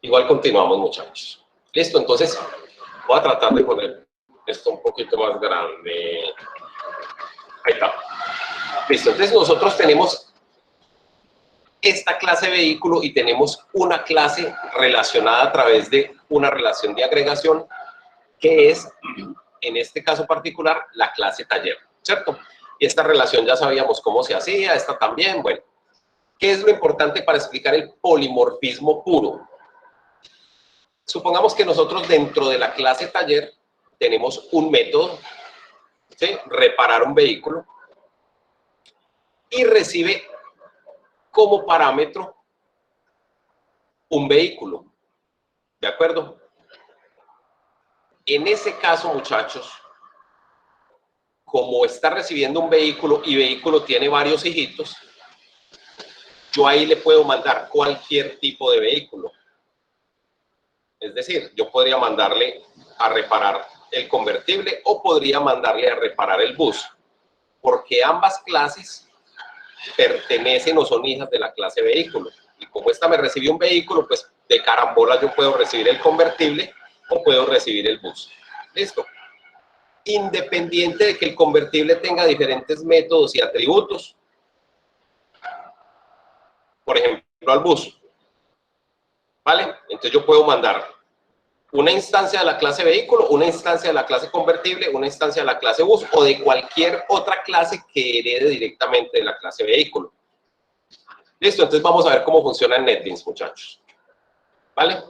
Igual continuamos, muchachos. Listo, entonces voy a tratar de poner esto un poquito más grande. Ahí está. Listo, entonces nosotros tenemos esta clase vehículo y tenemos una clase relacionada a través de una relación de agregación que es, en este caso particular, la clase taller, ¿cierto? Y esta relación ya sabíamos cómo se hacía, esta también, bueno. ¿Qué es lo importante para explicar el polimorfismo puro? Supongamos que nosotros dentro de la clase taller tenemos un método, ¿sí? Reparar un vehículo, y recibe como parámetro un vehículo, ¿de acuerdo? En ese caso, muchachos, como está recibiendo un vehículo y vehículo tiene varios hijitos, yo ahí le puedo mandar cualquier tipo de vehículo. Es decir, yo podría mandarle a reparar el convertible o podría mandarle a reparar el bus, porque ambas clases pertenecen o son hijas de la clase vehículo. Y como esta me recibió un vehículo, pues de carambola yo puedo recibir el convertible o puedo recibir el bus. ¿Listo? Independiente de que el convertible tenga diferentes métodos y atributos. Por ejemplo, al bus. ¿Vale? Entonces yo puedo mandar una instancia de la clase vehículo, una instancia de la clase convertible, una instancia de la clase bus o de cualquier otra clase que herede directamente de la clase vehículo. Listo, entonces vamos a ver cómo funciona en NetBeans, muchachos. ¿Vale?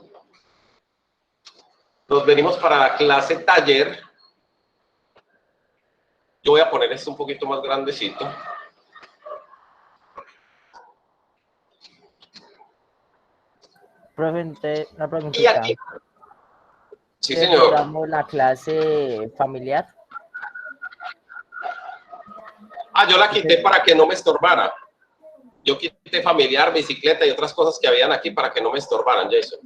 Nos venimos para la clase taller. Yo voy a poner esto un poquito más grandecito. Profe, una Y preguntita. aquí. Sí, ¿Qué señor. programa la clase familiar? Ah, yo la quité para que no me estorbara. Yo quité familiar, bicicleta y otras cosas que habían aquí para que no me estorbaran, Jason.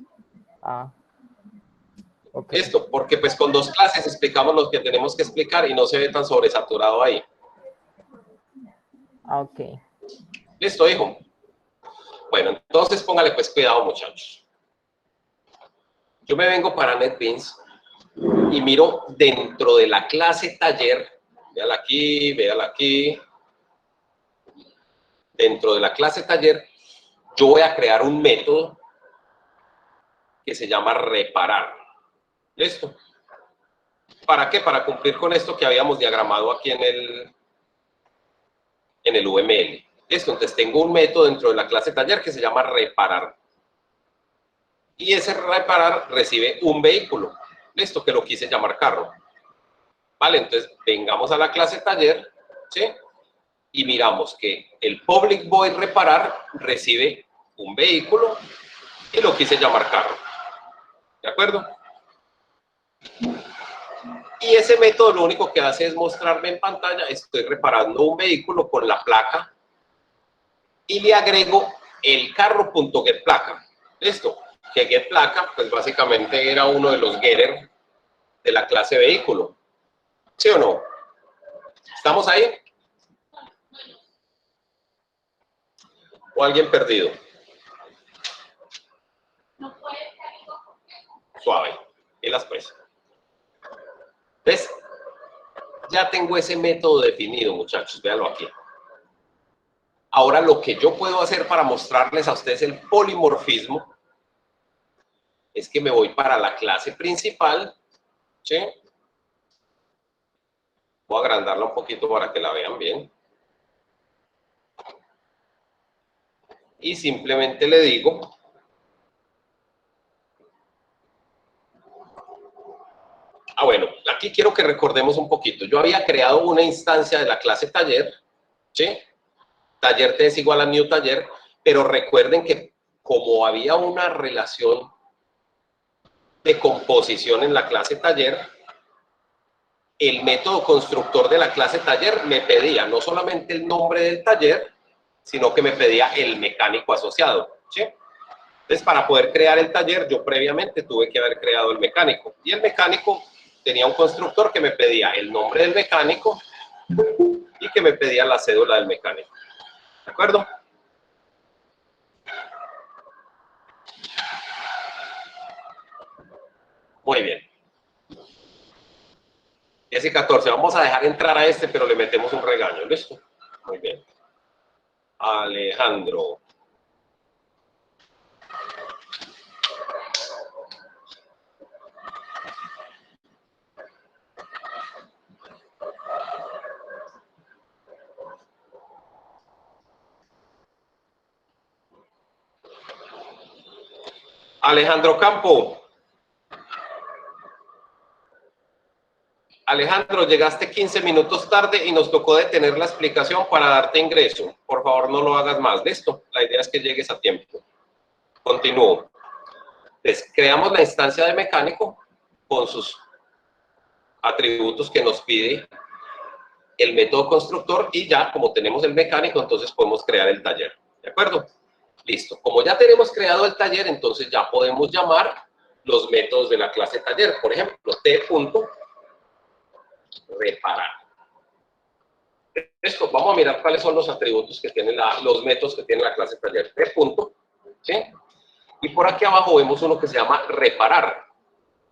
Ah, ok. Esto, porque pues con dos clases explicamos lo que tenemos que explicar y no se ve tan sobresaturado ahí. Ah, ok. ¿Listo, hijo? Bueno, entonces póngale pues cuidado, muchachos. Yo me vengo para NetBeans y miro dentro de la clase taller, véala aquí, véala aquí. Dentro de la clase taller, yo voy a crear un método que se llama reparar. ¿Listo? ¿Para qué? Para cumplir con esto que habíamos diagramado aquí en el UML. ¿Listo? Entonces tengo un método dentro de la clase taller que se llama reparar. Y ese reparar recibe un vehículo. ¿Listo? Que lo quise llamar carro. Vale, entonces vengamos a la clase taller, ¿sí? Y miramos que el public void reparar recibe un vehículo y lo quise llamar carro. ¿De acuerdo? Y ese método lo único que hace es mostrarme en pantalla, estoy reparando un vehículo con la placa y le agrego el carro.getPlaca. ¿Listo? Que getPlaca, pues básicamente era uno de los getters de la clase vehículo. ¿Sí o no? ¿Estamos ahí? ¿O alguien perdido? Suave. Y las pues. ¿Ves? Ya tengo ese método definido, muchachos. Véanlo aquí. Ahora lo que yo puedo hacer para mostrarles a ustedes el polimorfismo es que me voy para la clase principal, ¿sí? Voy a agrandarla un poquito para que la vean bien. Y simplemente le digo, bueno, aquí quiero que recordemos un poquito. Yo había creado una instancia de la clase taller, ¿sí? Taller T es igual a new taller, pero recuerden que como había una relación de composición en la clase taller, el método constructor de la clase taller me pedía no solamente el nombre del taller, sino que me pedía el mecánico asociado, ¿sí? Entonces, para poder crear el taller, yo previamente tuve que haber creado el mecánico. Y el mecánico tenía un constructor que me pedía el nombre del mecánico y que me pedía la cédula del mecánico. ¿De acuerdo? Muy bien. 10 y 14. Vamos a dejar entrar a este, pero le metemos un regaño. ¿Listo? Muy bien. Alejandro. Alejandro Campo. Alejandro, llegaste 15 minutos tarde y nos tocó detener la explicación para darte ingreso. Por favor, no lo hagas más. ¿Listo? La idea es que llegues a tiempo. Continúo. Entonces, creamos la instancia de mecánico con sus atributos que nos pide el método constructor y ya, como tenemos el mecánico, entonces podemos crear el taller. ¿De acuerdo? Listo. Como ya tenemos creado el taller, entonces ya podemos llamar los métodos de la clase taller. Por ejemplo, t.reparar. Esto, vamos a mirar cuáles son los atributos que tiene los métodos que tiene la clase taller. T. ¿Sí? Y por aquí abajo vemos uno que se llama reparar.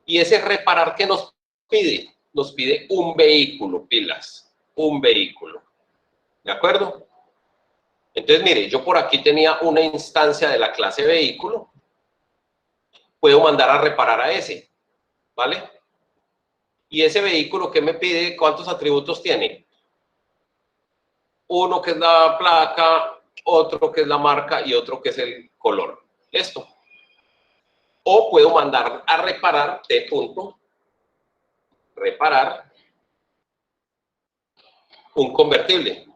Y ese reparar, ¿qué nos pide? Nos pide un vehículo, pilas. Un vehículo. ¿De acuerdo? Entonces, mire, yo por aquí tenía una instancia de la clase vehículo. Puedo mandar a reparar a ese. ¿Vale? Y ese vehículo, ¿qué me pide? ¿Cuántos atributos tiene? Uno que es la placa, otro que es la marca y otro que es el color. Esto. O puedo mandar a reparar reparar un convertible.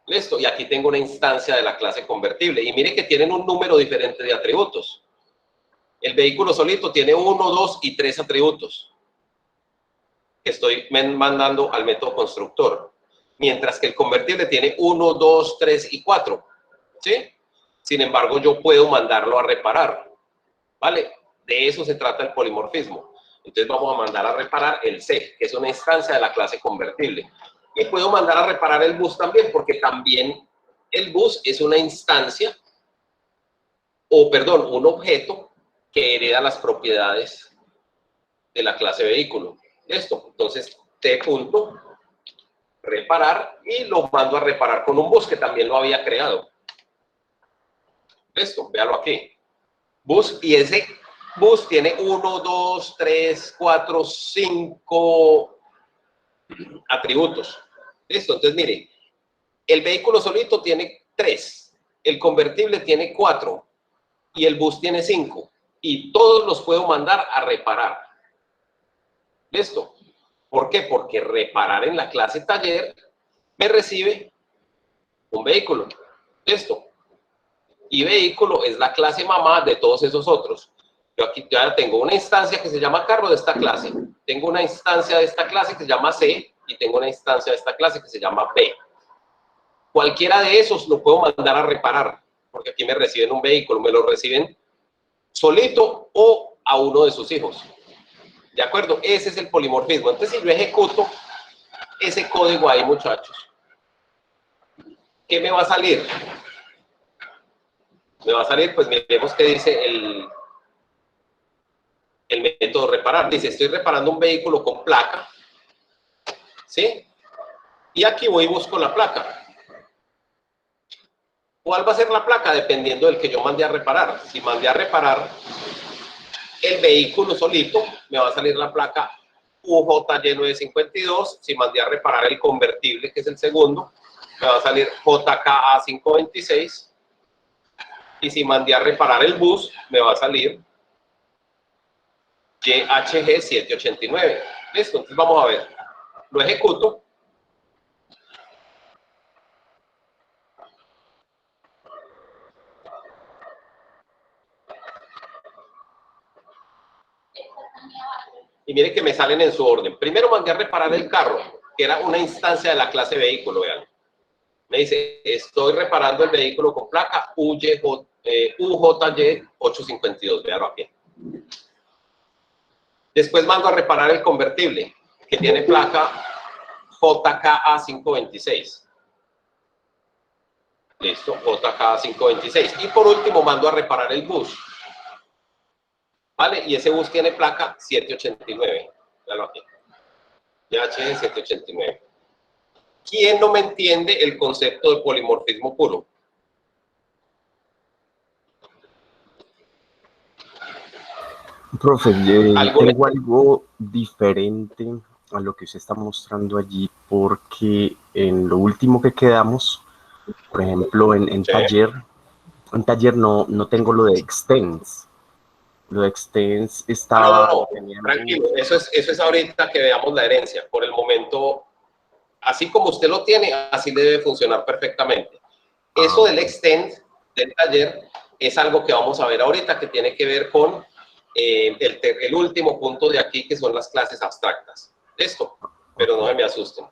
Listo. Y aquí tengo una instancia de la clase convertible. Y mire que tienen un número diferente de atributos. El vehículo solito tiene 1, 2 y 3 atributos que estoy mandando al método constructor. Mientras que el convertible tiene 1, 2, 3 y 4. ¿Sí? Sin embargo, yo puedo mandarlo a reparar. ¿Vale? De eso se trata el polimorfismo. Entonces vamos a mandar a reparar el C, que es una instancia de la clase convertible. Y puedo mandar a reparar el bus también, porque también el bus es una instancia, o perdón, un objeto que hereda las propiedades de la clase vehículo. Esto, entonces, T.reparar y lo mando a reparar con un bus que también lo había creado. Esto, véalo aquí. Bus, y ese bus tiene 1, 2, 3, 4, 5 atributos. Listo, entonces mire, el vehículo solito tiene 3, el convertible tiene 4 y el bus tiene 5. Y todos los puedo mandar a reparar. ¿Listo? ¿Por qué? Porque reparar en la clase taller me recibe un vehículo. ¿Listo? Y vehículo es la clase mamá de todos esos otros. Yo aquí ya tengo una instancia que se llama carro de esta clase. Tengo una instancia de esta clase que se llama C y tengo una instancia de esta clase que se llama B. Cualquiera de esos lo puedo mandar a reparar, porque aquí me reciben un vehículo, me lo reciben solito o a uno de sus hijos. ¿De acuerdo? Ese es el polimorfismo. Entonces, si yo ejecuto ese código ahí, muchachos, ¿qué me va a salir? Me va a salir, pues miremos qué dice el método reparar. Dice, estoy reparando un vehículo con placa, ¿sí? Y aquí voy y busco la placa. ¿Cuál va a ser la placa? Dependiendo del que yo mandé a reparar. Si mandé a reparar el vehículo solito, me va a salir la placa UJY952. Si mandé a reparar el convertible, que es el segundo, me va a salir JKA526. Y si mandé a reparar el bus, me va a salir YHG789. Listo, entonces vamos a ver. Lo ejecuto. Y mire que me salen en su orden. Primero mandé a reparar el carro, que era una instancia de la clase vehículo, vean. Me dice, estoy reparando el vehículo con placa UJY852, veanlo aquí. Después mando a reparar el convertible, que tiene placa JKA526. Listo, JKA526. Y por último mando a reparar el bus. ¿vale? Y ese bus tiene placa 789. Véalo aquí. YH 789. ¿Quién no me entiende el concepto de polimorfismo puro? Profe, ¿Alguna? tengo algo diferente a lo que usted está mostrando allí, porque en lo último que quedamos, por ejemplo, Sí. en taller no tengo lo de extends. Lo de extends Ah, no, no, estaba no, teniendo... tranquilo, eso es ahorita que veamos la herencia. Por el momento, así como usted lo tiene, así debe funcionar perfectamente. Eso del extend del taller es algo que vamos a ver ahorita, que tiene que ver con el último punto de aquí, que son las clases abstractas. ¿Listo? Pero no se me asusten.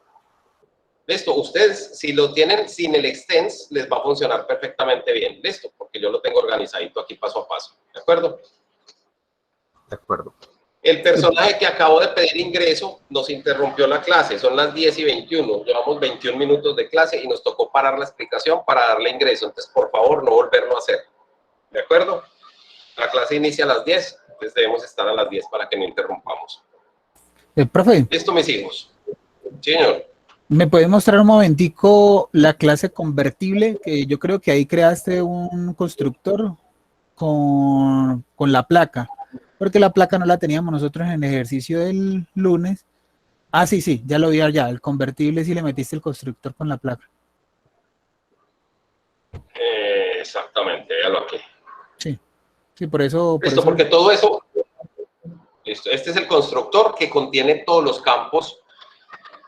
¿Listo? Ustedes, si lo tienen sin el extends, les va a funcionar perfectamente bien. ¿Listo? Porque yo lo tengo organizadito aquí paso a paso. ¿De acuerdo? De acuerdo. El personaje que acabo de pedir ingreso nos interrumpió la clase, son las 10:21, llevamos 21 minutos de clase y nos tocó parar la explicación para darle ingreso, entonces por favor no volverlo a hacer, ¿de acuerdo? La clase inicia a las 10, entonces debemos estar a las 10 para que no interrumpamos. Profe, ¿Listo, mis hijos? Señor. ¿me puede mostrar un momentico la clase convertible? Que yo creo que ahí creaste un constructor con la placa, porque la placa no la teníamos nosotros en el ejercicio del lunes. Ah, sí, sí, ya lo vi allá, el convertible sí le metiste el constructor con la placa. Exactamente, véalo aquí. Sí, sí, por eso... Listo, porque todo eso, listo, este es el constructor que contiene todos los campos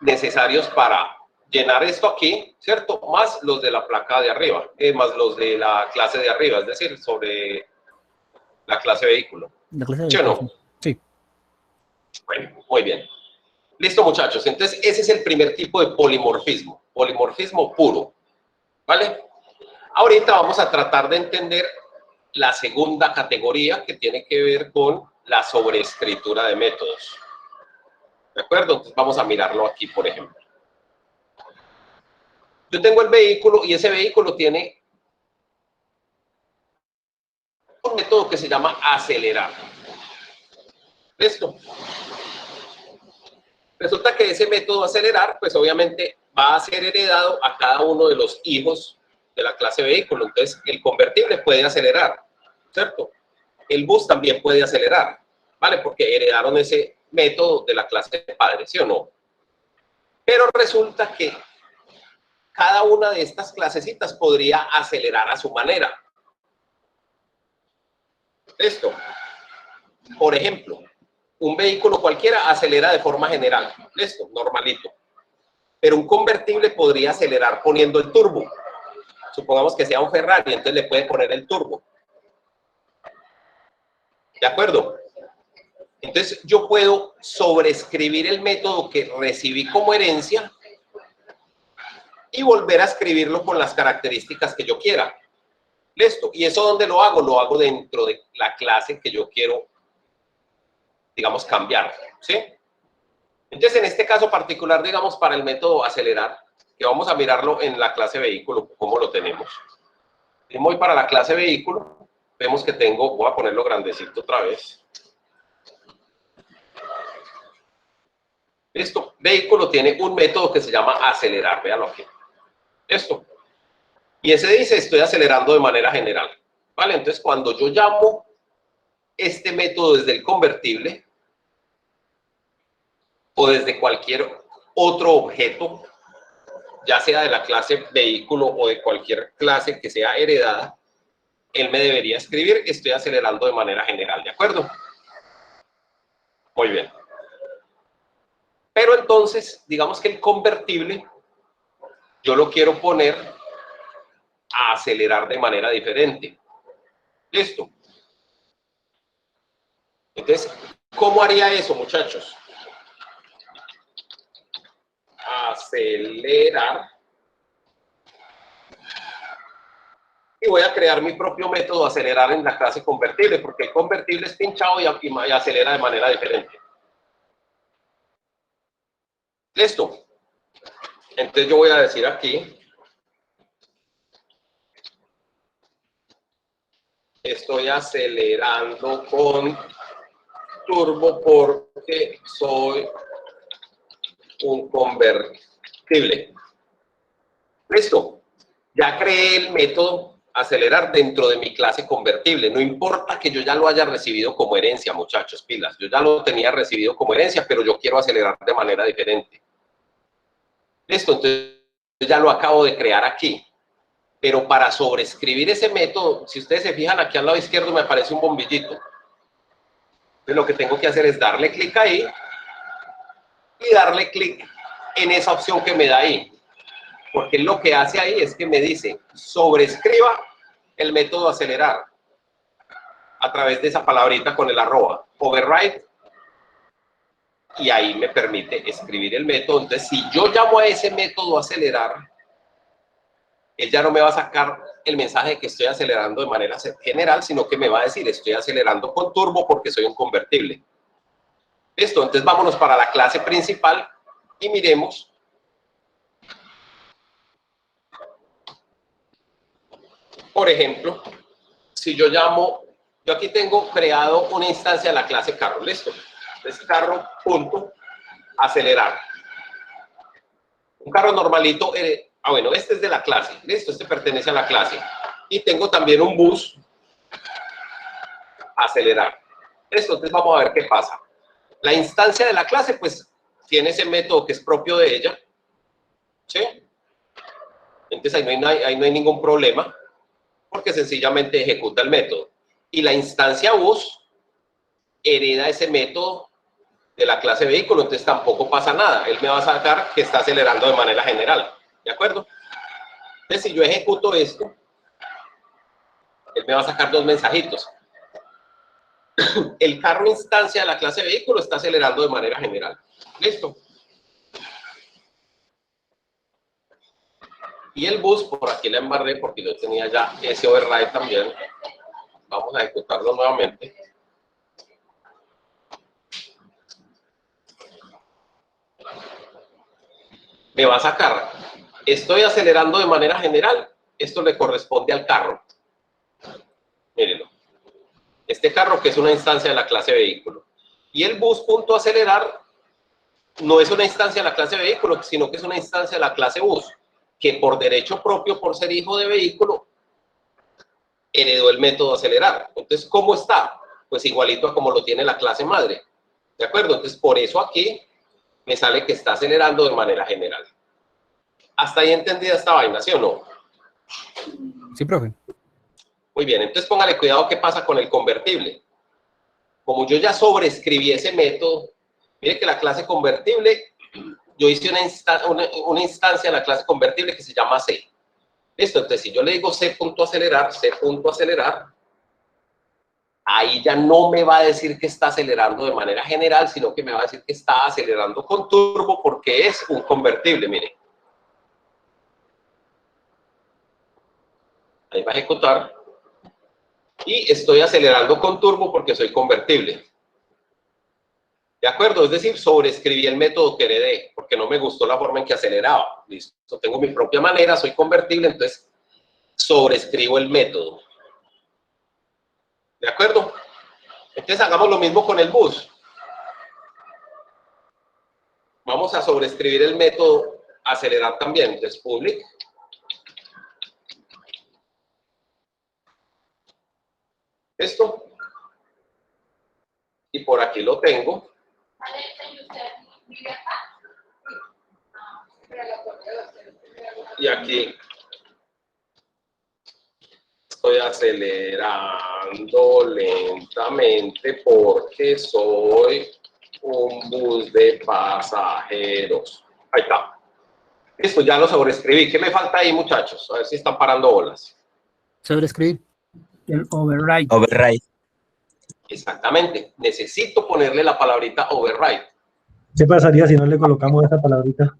necesarios para llenar esto aquí, ¿cierto? Más los de la placa de arriba, más los de la clase de arriba, es decir, sobre la clase vehículo. La clase de ¿Sí o no? Sí. Bueno, muy bien. Listo, muchachos. Entonces, ese es el primer tipo de polimorfismo. Polimorfismo puro. ¿Vale? Ahorita vamos a tratar de entender la segunda categoría, que tiene que ver con la sobreescritura de métodos. ¿De acuerdo? Entonces vamos a mirarlo aquí, por ejemplo. Yo tengo el vehículo y ese vehículo tiene un método que se llama acelerar. ¿Listo? Resulta que ese método acelerar, pues obviamente va a ser heredado a cada uno de los hijos de la clase vehículo. Entonces, el convertible puede acelerar, ¿cierto? El bus también puede acelerar, ¿vale? Porque heredaron ese método de la clase de padre, ¿sí o no? Pero resulta que cada una de estas clasecitas podría acelerar a su manera. Esto, por ejemplo, un vehículo cualquiera acelera de forma general, esto, normalito. Pero un convertible podría acelerar poniendo el turbo. Supongamos que sea un Ferrari, entonces le puede poner el turbo. ¿De acuerdo? Entonces yo puedo sobreescribir el método que recibí como herencia y volver a escribirlo con las características que yo quiera. ¿Listo? ¿Y eso dónde lo hago? Lo hago dentro de la clase que yo quiero, digamos, cambiar. ¿Sí? Entonces, en este caso particular, digamos, para el método acelerar, que vamos a mirarlo en la clase vehículo, cómo lo tenemos. Y voy para la clase vehículo, vemos que tengo, voy a ponerlo grandecito otra vez. Listo. Vehículo tiene un método que se llama acelerar, véanlo aquí. Esto. Y ese dice, estoy acelerando de manera general. ¿Vale? Entonces, cuando yo llamo este método desde el convertible o desde cualquier otro objeto, ya sea de la clase vehículo o de cualquier clase que sea heredada, él me debería escribir, estoy acelerando de manera general, ¿de acuerdo? Muy bien. Pero entonces, digamos que el convertible, yo lo quiero poner a acelerar de manera diferente. ¿Listo? Entonces, ¿cómo haría eso, muchachos? Acelerar. Y voy a crear mi propio método de acelerar en la clase convertible, porque el convertible es pinchado y acelera de manera diferente. ¿Listo? Entonces yo voy a decir aquí, estoy acelerando con turbo porque soy un convertible. Listo. Ya creé el método acelerar dentro de mi clase convertible. No importa que yo ya lo haya recibido como herencia, muchachos, pilas. Yo ya lo tenía recibido como herencia, pero yo quiero acelerar de manera diferente. Listo, entonces ya lo acabo de crear aquí. Pero para sobreescribir ese método, si ustedes se fijan, aquí al lado izquierdo me aparece un bombillito. Entonces lo que tengo que hacer es darle clic ahí y darle clic en esa opción que me da ahí. Porque lo que hace ahí es que me dice, sobreescriba el método acelerar a través de esa palabrita con el arroba, override, y ahí me permite escribir el método. Entonces, si yo llamo a ese método acelerar, él ya no me va a sacar el mensaje de que estoy acelerando de manera general, sino que me va a decir, estoy acelerando con turbo porque soy un convertible. Listo, entonces vámonos para la clase principal y miremos. Por ejemplo, si yo llamo, yo aquí tengo creado una instancia de la clase carro, listo. Entonces carro, punto, acelerar. Un carro normalito, bueno, este es de la clase, listo, este pertenece a la clase. Y tengo también un bus, acelerar. Listo, entonces vamos a ver qué pasa. La instancia de la clase, pues, tiene ese método que es propio de ella, ¿sí? Entonces ahí no hay ningún problema, porque sencillamente ejecuta el método. Y la instancia bus hereda ese método de la clase vehículo, entonces tampoco pasa nada. Él me va a sacar que está acelerando de manera general, ¿de acuerdo? Entonces, si yo ejecuto esto, él me va a sacar dos mensajitos. El carro instancia de la clase vehículo está acelerando de manera general. ¿Listo? Y el bus, por aquí la embarré porque yo tenía ya ese override también. Vamos a ejecutarlo nuevamente. Me va a sacar, estoy acelerando de manera general, esto le corresponde al carro. Mírenlo. Este carro que es una instancia de la clase vehículo. Y el bus.acelerar no es una instancia de la clase vehículo, sino que es una instancia de la clase bus, que por derecho propio, por ser hijo de vehículo, heredó el método acelerar. Entonces, ¿cómo está? Pues igualito a como lo tiene la clase madre. ¿De acuerdo? Entonces, por eso aquí me sale que está acelerando de manera general. ¿Hasta ahí entendida esta vaina, sí o no? Sí, profe. Muy bien, entonces póngale cuidado qué pasa con el convertible. Como yo ya sobreescribí ese método, mire que la clase convertible, yo hice una instancia de la clase convertible que se llama C. Listo, entonces si yo le digo C.acelerar, ahí ya no me va a decir que está acelerando de manera general, sino que me va a decir que está acelerando con turbo porque es un convertible, mire. Ahí va a ejecutar. Y estoy acelerando con turbo porque soy convertible. ¿De acuerdo? Es decir, sobreescribí el método que heredé, porque no me gustó la forma en que aceleraba. Listo, tengo mi propia manera, soy convertible, entonces sobreescribo el método. ¿De acuerdo? Entonces hagamos lo mismo con el bus. Vamos a sobreescribir el método acelerar también. Entonces, public. Esto. Y por aquí lo tengo. Y aquí estoy acelerando lentamente porque soy un bus de pasajeros. Ahí está. Listo, ya lo sobreescribí. ¿Qué me falta ahí, muchachos? A ver si están parando bolas. Sobreescribir. El override. Override. Exactamente. Necesito ponerle la palabrita override. ¿Qué pasaría si no le colocamos esa palabrita?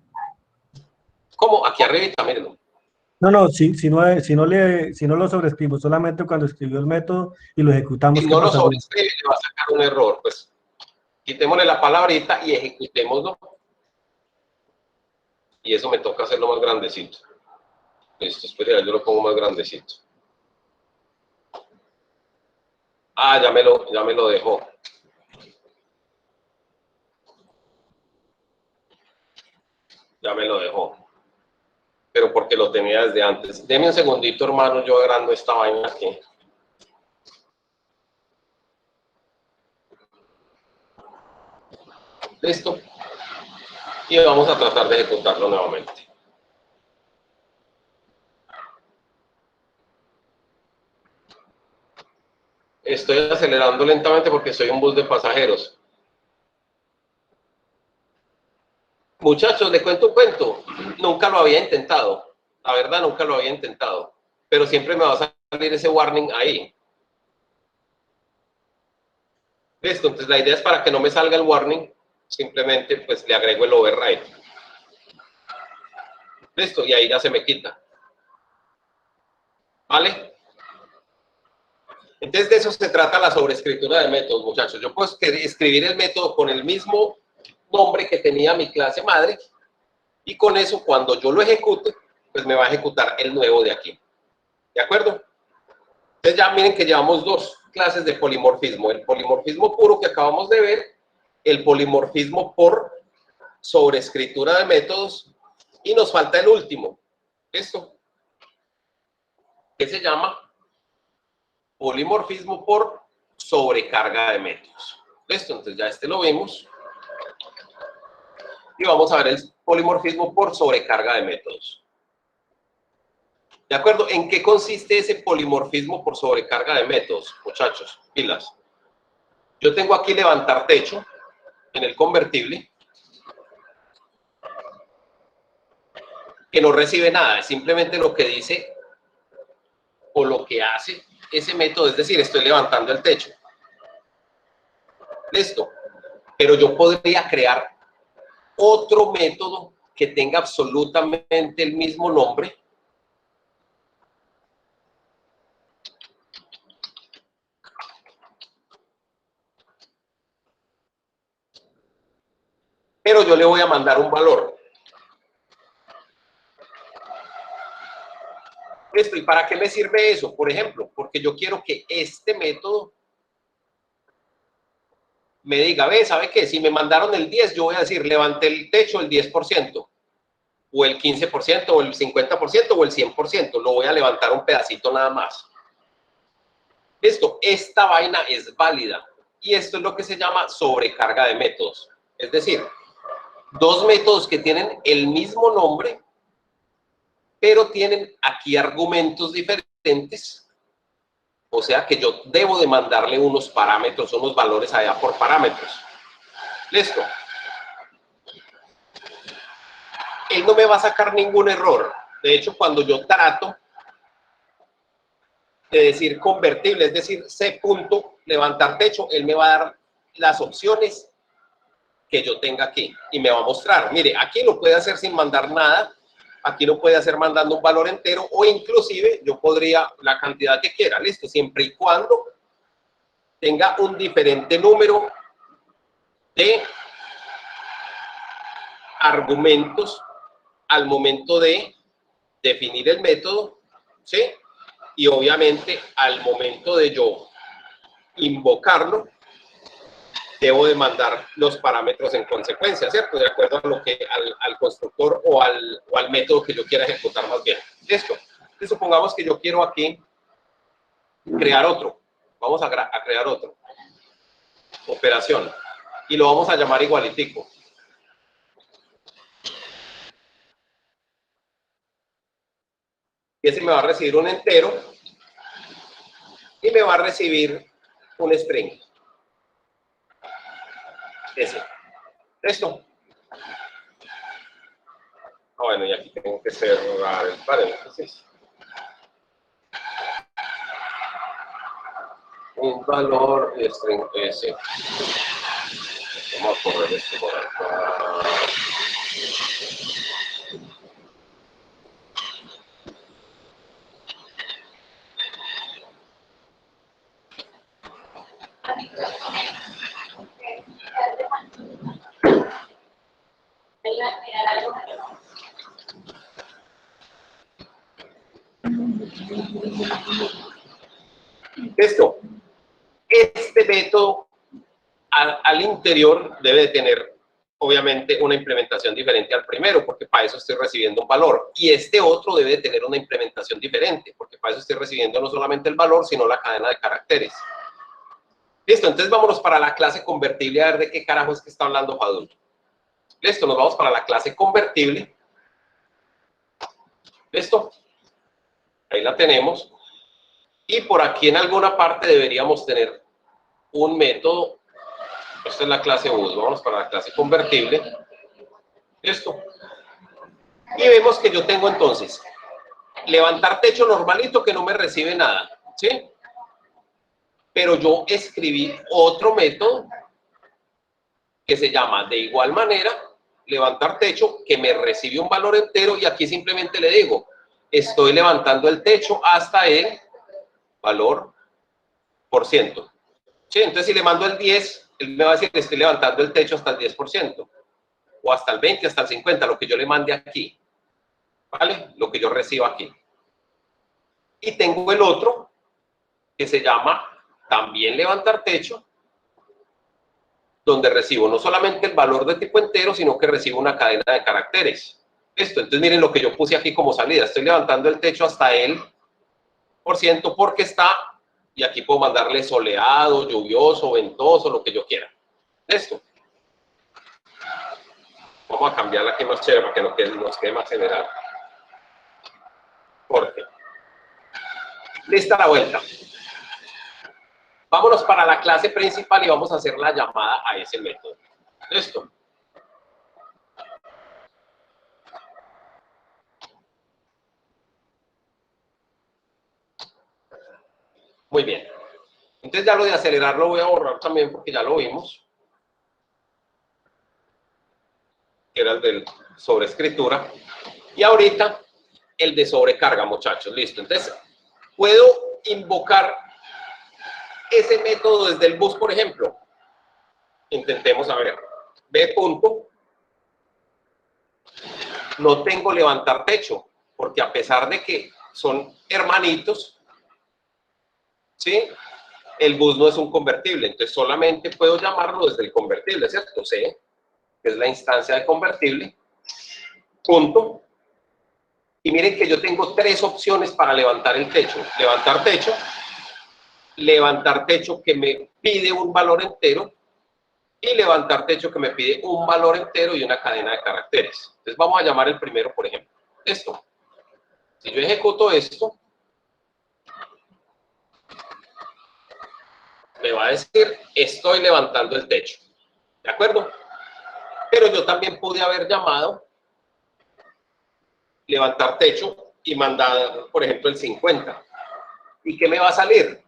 ¿Cómo? Aquí arriba, mírenlo. No, si no lo sobreescribo, solamente cuando escribió el método y lo ejecutamos. Si ¿qué no lo pasaría? sobreescribe, le va a sacar un error. Pues quitémosle la palabrita y ejecutémoslo. Y eso me toca hacerlo más grandecito. Listo, espera, yo lo pongo más grandecito. Ah, ya me lo dejó. ya me lo dejó. Pero porque lo tenía desde antes. Deme un segundito, hermano, yo agrando esta vaina aquí. Listo. Y vamos a tratar de ejecutarlo nuevamente. Estoy acelerando lentamente porque soy un bus de pasajeros. Muchachos, les cuento un cuento. Nunca lo había intentado. La verdad, nunca lo había intentado. Pero siempre me va a salir ese warning ahí. Listo, entonces la idea es para que no me salga el warning, simplemente pues le agrego el override. Listo, y ahí ya se me quita. ¿Vale? Entonces de eso se trata la sobreescritura de métodos, muchachos. Yo puedo escribir el método con el mismo nombre que tenía mi clase madre y con eso cuando yo lo ejecute, pues me va a ejecutar el nuevo de aquí. ¿De acuerdo? Entonces ya miren que llevamos dos clases de polimorfismo. El polimorfismo puro que acabamos de ver, el polimorfismo por sobreescritura de métodos y nos falta el último. ¿Esto? Que se llama polimorfismo por sobrecarga de métodos. ¿Listo? Entonces ya este lo vimos. Y vamos a ver el polimorfismo por sobrecarga de métodos. ¿De acuerdo? ¿En qué consiste ese polimorfismo por sobrecarga de métodos? Muchachos, pilas. Yo tengo aquí levantar techo en el convertible que no recibe nada, es simplemente lo que dice o lo que hace ese método, es decir, estoy levantando el techo. Listo. Pero yo podría crear otro método que tenga absolutamente el mismo nombre. Pero yo le voy a mandar un valor. Listo. ¿Y para qué me sirve eso? Por ejemplo, porque yo quiero que este método me diga, ve, ¿sabe qué? Si me mandaron el 10, yo voy a decir, levanté el techo el 10%, o el 15%, o el 50%, o el 100%. Lo voy a levantar un pedacito nada más. Listo. Esta vaina es válida. Y esto es lo que se llama sobrecarga de métodos. Es decir, dos métodos que tienen el mismo nombre, pero tienen aquí argumentos diferentes. O sea que yo debo de mandarle unos parámetros, unos valores allá por parámetros. Listo. Él no me va a sacar ningún error. De hecho, cuando yo trato de decir convertible, es decir, C punto levantar techo, él me va a dar las opciones que yo tenga aquí y me va a mostrar, mire, aquí lo puede hacer sin mandar nada, aquí lo puede hacer mandando un valor entero o inclusive yo podría la cantidad que quiera, listo, siempre y cuando tenga un diferente número de argumentos al momento de definir el método, ¿sí? Y obviamente al momento de yo invocarlo, debo de mandar los parámetros en consecuencia, ¿cierto? De acuerdo a lo que al constructor o al método que yo quiera ejecutar más bien. Listo. Entonces, supongamos que yo quiero aquí crear otro. Vamos a crear otro. Operación. Y lo vamos a llamar igualitico. Y ese me va a recibir un entero y me va a recibir un string. Ese. Esto. Bueno, y aquí tengo que cerrar el paréntesis. Un valor y string S. Vamos a correr esto por acá. Esto, este método al interior debe de tener obviamente una implementación diferente al primero, porque para eso estoy recibiendo un valor. Y este otro debe tener una implementación diferente, porque para eso estoy recibiendo no solamente el valor, sino la cadena de caracteres. Listo, entonces vámonos para la clase convertible a ver de qué carajo es que está hablando Fadul. Listo, nos vamos para la clase convertible. Listo. Ahí la tenemos. Y por aquí en alguna parte deberíamos tener un método. Esta es la clase bus. Vamos para la clase convertible. Listo. Y vemos que yo tengo entonces levantar techo normalito que no me recibe nada. ¿Sí? Pero yo escribí otro método que se llama de igual manera levantar techo que me recibe un valor entero y aquí simplemente le digo estoy levantando el techo hasta el valor por ciento. ¿Sí? Entonces si le mando el 10, él me va a decir que estoy levantando el techo hasta el 10% o hasta el 20, hasta el 50, lo que yo le mande aquí, ¿vale? Lo que yo reciba aquí. Y tengo el otro que se llama también levantar techo, donde recibo no solamente el valor de tipo entero, sino que recibo una cadena de caracteres. Esto, entonces miren lo que yo puse aquí como salida. Estoy levantando el techo hasta el % porque está, y aquí puedo mandarle soleado, lluvioso, ventoso, lo que yo quiera. Esto. Vamos a cambiarla aquí más chévere para que nos quede más general. Porque. Lista la vuelta. Vámonos para la clase principal y vamos a hacer la llamada a ese método. ¿Listo? Muy bien. Entonces ya lo de acelerar lo voy a borrar también porque ya lo vimos. Que era el del sobreescritura. Y ahorita el de sobrecarga, muchachos. Listo. Entonces, puedo invocar ese método desde el bus, por ejemplo. Intentemos a ver. B punto. No tengo levantar techo, porque a pesar de que son hermanitos, ¿sí? El bus no es un convertible, entonces solamente puedo llamarlo desde el convertible, ¿cierto? C, que es la instancia de convertible, punto. Y miren que yo tengo tres opciones para levantar el techo. Levantar techo que me pide un valor entero, y levantar techo que me pide un valor entero y una cadena de caracteres. Entonces vamos a llamar el primero, por ejemplo, esto. Si yo ejecuto esto, me va a decir, estoy levantando el techo. ¿De acuerdo? Pero yo también pude haber llamado levantar techo y mandar, por ejemplo, el 50. ¿Y qué me va a salir?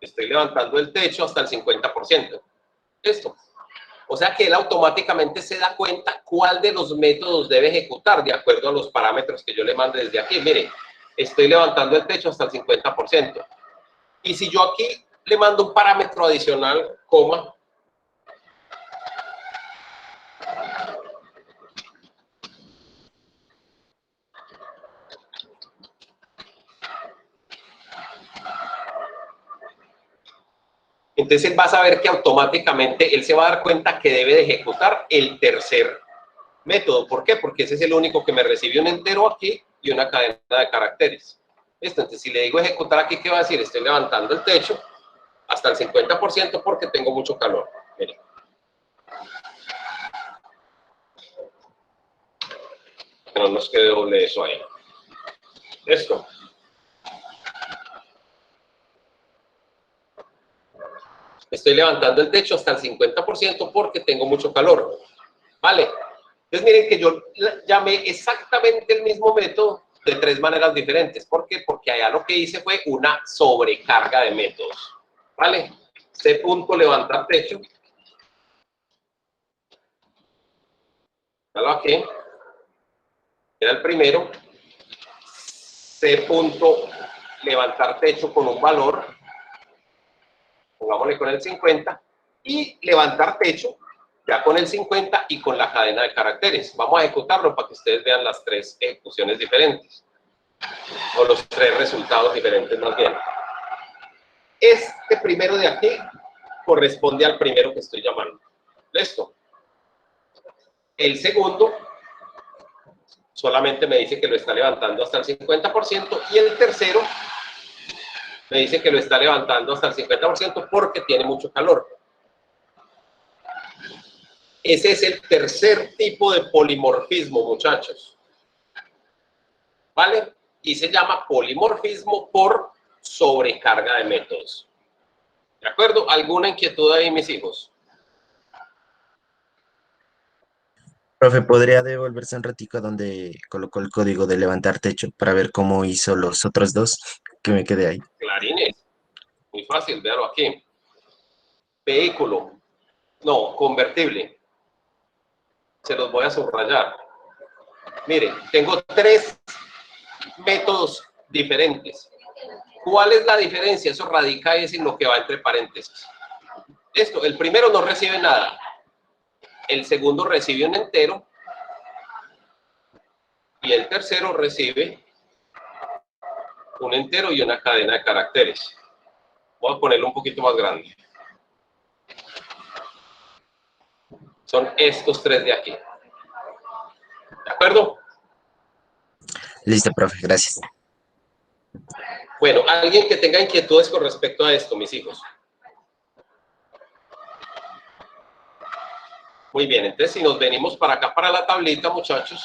Estoy levantando el techo hasta el 50%. Esto. O sea que él automáticamente se da cuenta cuál de los métodos debe ejecutar de acuerdo a los parámetros que yo le mande desde aquí. Miren, estoy levantando el techo hasta el 50%. Y si yo aquí le mando un parámetro adicional, coma, entonces él va a saber que automáticamente él se va a dar cuenta que debe de ejecutar el tercer método. ¿Por qué? Porque ese es el único que me recibe un entero aquí y una cadena de caracteres. Entonces, si le digo ejecutar aquí, ¿qué va a decir? Estoy levantando el techo hasta el 50% porque tengo mucho calor. Miren. Que no nos quede doble eso ahí. Esto. Estoy levantando el techo hasta el 50% porque tengo mucho calor. ¿Vale? Entonces miren que yo llamé exactamente el mismo método de tres maneras diferentes. ¿Por qué? Porque allá lo que hice fue una sobrecarga de métodos. ¿Vale? C punto levantar techo. Dalo aquí. Era el primero. C punto levantar techo con un valor. Pongámosle con el 50. Y levantar techo ya con el 50 y con la cadena de caracteres. Vamos a ejecutarlo para que ustedes vean las tres ejecuciones diferentes. O los tres resultados diferentes más bien. Este primero de aquí corresponde al primero que estoy llamando. ¿Listo? El segundo solamente me dice que lo está levantando hasta el 50% y el tercero me dice que lo está levantando hasta el 50% porque tiene mucho calor. Ese es el tercer tipo de polimorfismo, muchachos. ¿Vale? Y se llama polimorfismo por sobrecarga de métodos. ¿De acuerdo? ¿Alguna inquietud ahí, mis hijos? Profe, ¿podría devolverse un ratico a donde colocó el código de levantar techo para ver cómo hizo los otros dos? Que me quedé ahí. Clarines. Muy fácil, véalo aquí. Vehículo. No, convertible. Se los voy a subrayar. Miren, tengo tres métodos diferentes. ¿Cuál es la diferencia? Eso radica es en lo que va entre paréntesis. Esto, el primero no recibe nada. El segundo recibe un entero. Y el tercero recibe un entero y una cadena de caracteres. Voy a ponerlo un poquito más grande. Son estos tres de aquí. ¿De acuerdo? Listo, profe, gracias. Bueno, alguien que tenga inquietudes con respecto a esto, mis hijos. Muy bien, entonces si nos venimos para acá, para la tablita, muchachos,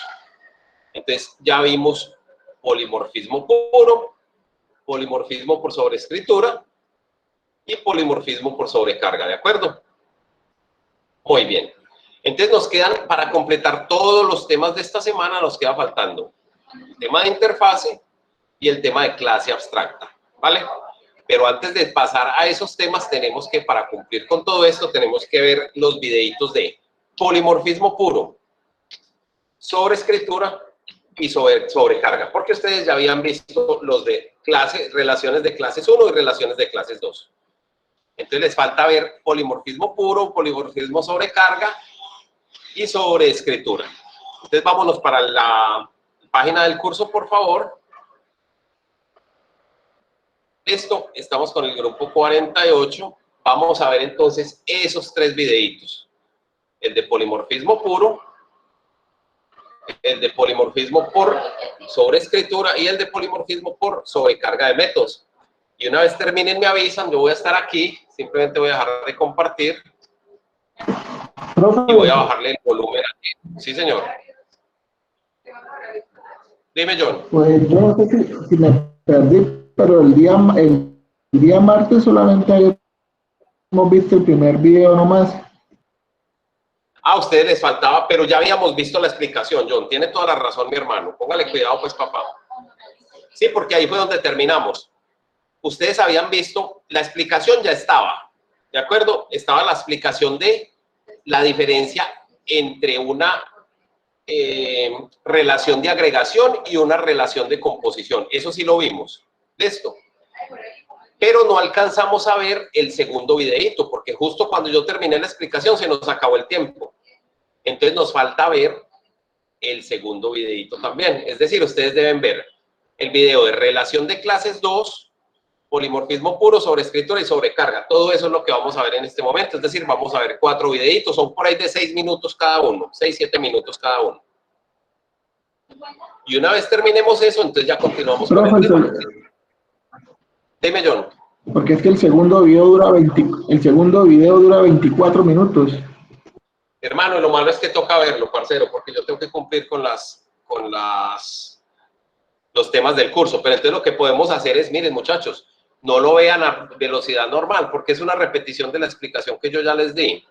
entonces ya vimos polimorfismo puro, polimorfismo por sobreescritura y polimorfismo por sobrecarga, ¿de acuerdo? Muy bien. Entonces nos quedan, para completar todos los temas de esta semana, nos queda faltando el tema de interfase y el tema de clase abstracta, ¿vale? Pero antes de pasar a esos temas, tenemos que, para cumplir con todo esto, tenemos que ver los videitos de polimorfismo puro, sobreescritura y sobrecarga, porque ustedes ya habían visto los de clase, relaciones de clases 1 y relaciones de clases 2. Entonces les falta ver polimorfismo puro, polimorfismo sobrecarga y sobreescritura. Entonces vámonos para la página del curso, por favor. Listo, estamos con el grupo 48. Vamos a ver entonces esos tres videitos. El de polimorfismo puro, el de polimorfismo por sobreescritura y el de polimorfismo por sobrecarga de métodos. Y una vez terminen, me avisan, yo voy a estar aquí, simplemente voy a dejar de compartir y voy a bajarle el volumen aquí. Sí, señor. Dime, John. Pues yo no sé si me perdí, pero el día martes solamente hemos visto el primer video nomás. A ustedes les faltaba, pero ya habíamos visto la explicación, John. Tiene toda la razón, mi hermano. Póngale cuidado, pues, papá. Sí, porque ahí fue donde terminamos. Ustedes habían visto, la explicación ya estaba, ¿de acuerdo? Estaba la explicación de la diferencia entre una relación de agregación y una relación de composición. Eso sí lo vimos. ¿Listo? Pero no alcanzamos a ver el segundo videíto, porque justo cuando yo terminé la explicación se nos acabó el tiempo. Entonces nos falta ver el segundo videíto también. Es decir, ustedes deben ver el video de relación de clases 2, polimorfismo puro, sobreescritura y sobrecarga. Todo eso es lo que vamos a ver en este momento. Es decir, vamos a ver 4 videitos. Son por ahí de 6 minutos cada uno. 6, 7 minutos cada uno. Y una vez terminemos eso, entonces ya continuamos con el tema. Dime, John. Porque es que el segundo video dura 24 minutos. Hermano, lo malo es que toca verlo, parcero, porque yo tengo que cumplir con los temas del curso. Pero entonces lo que podemos hacer es, miren, muchachos, no lo vean a velocidad normal, porque es una repetición de la explicación que yo ya les di.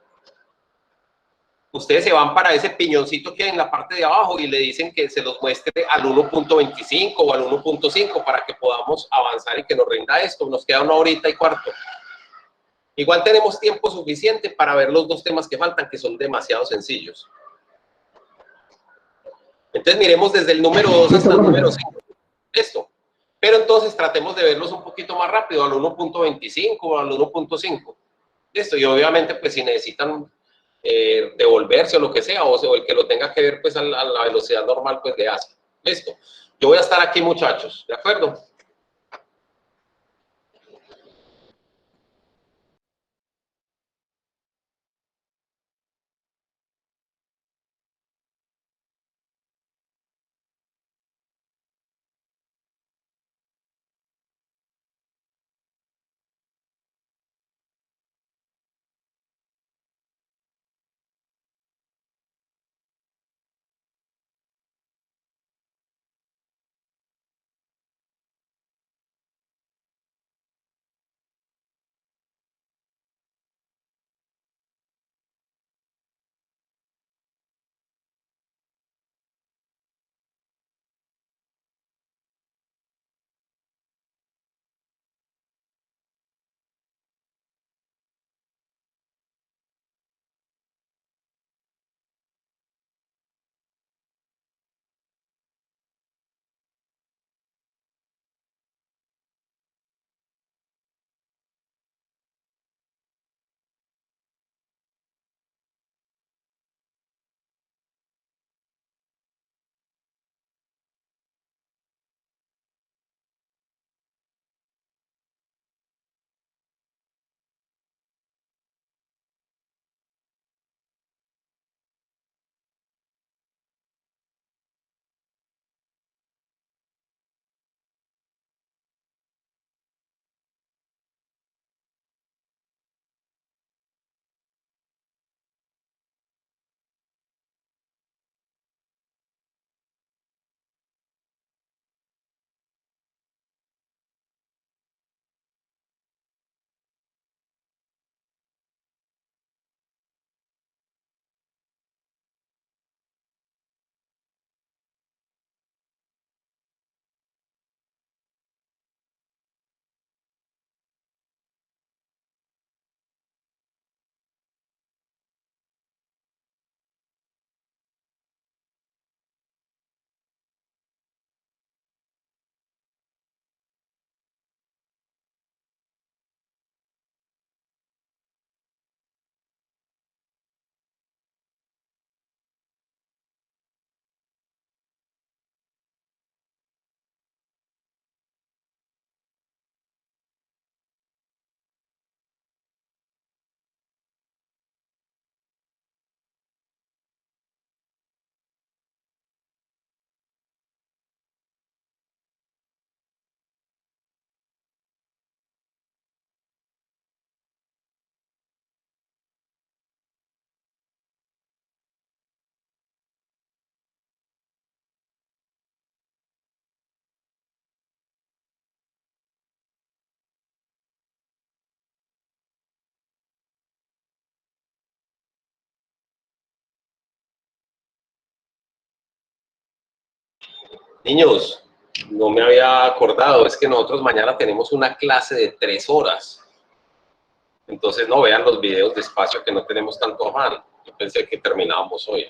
Ustedes se van para ese piñoncito que hay en la parte de abajo y le dicen que se los muestre al 1.25 o al 1.5 para que podamos avanzar y que nos rinda esto. Nos queda 1 hora y 1/4. Igual tenemos tiempo suficiente para ver los dos temas que faltan, que son demasiado sencillos. Entonces miremos desde el número 2 hasta el número 5. Esto. Pero entonces tratemos de verlos un poquito más rápido, al 1.25 o al 1.5. Listo, y obviamente pues si necesitan devolverse o lo que sea, o el que lo tenga que ver pues a la velocidad normal pues le hace. Listo. Yo voy a estar aquí, muchachos, ¿de acuerdo? Niños, no me había acordado, es que nosotros mañana tenemos una clase de 3 horas. Entonces, no vean los videos despacio que no tenemos tanto afán. Yo pensé que terminábamos hoy.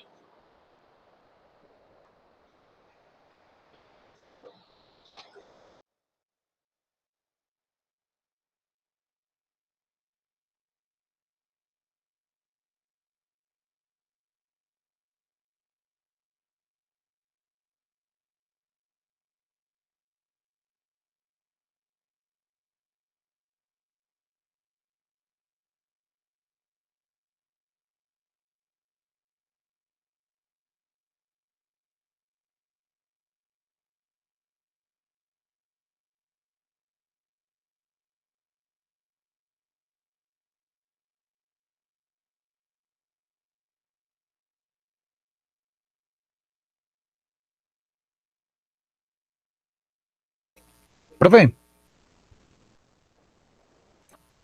Profe,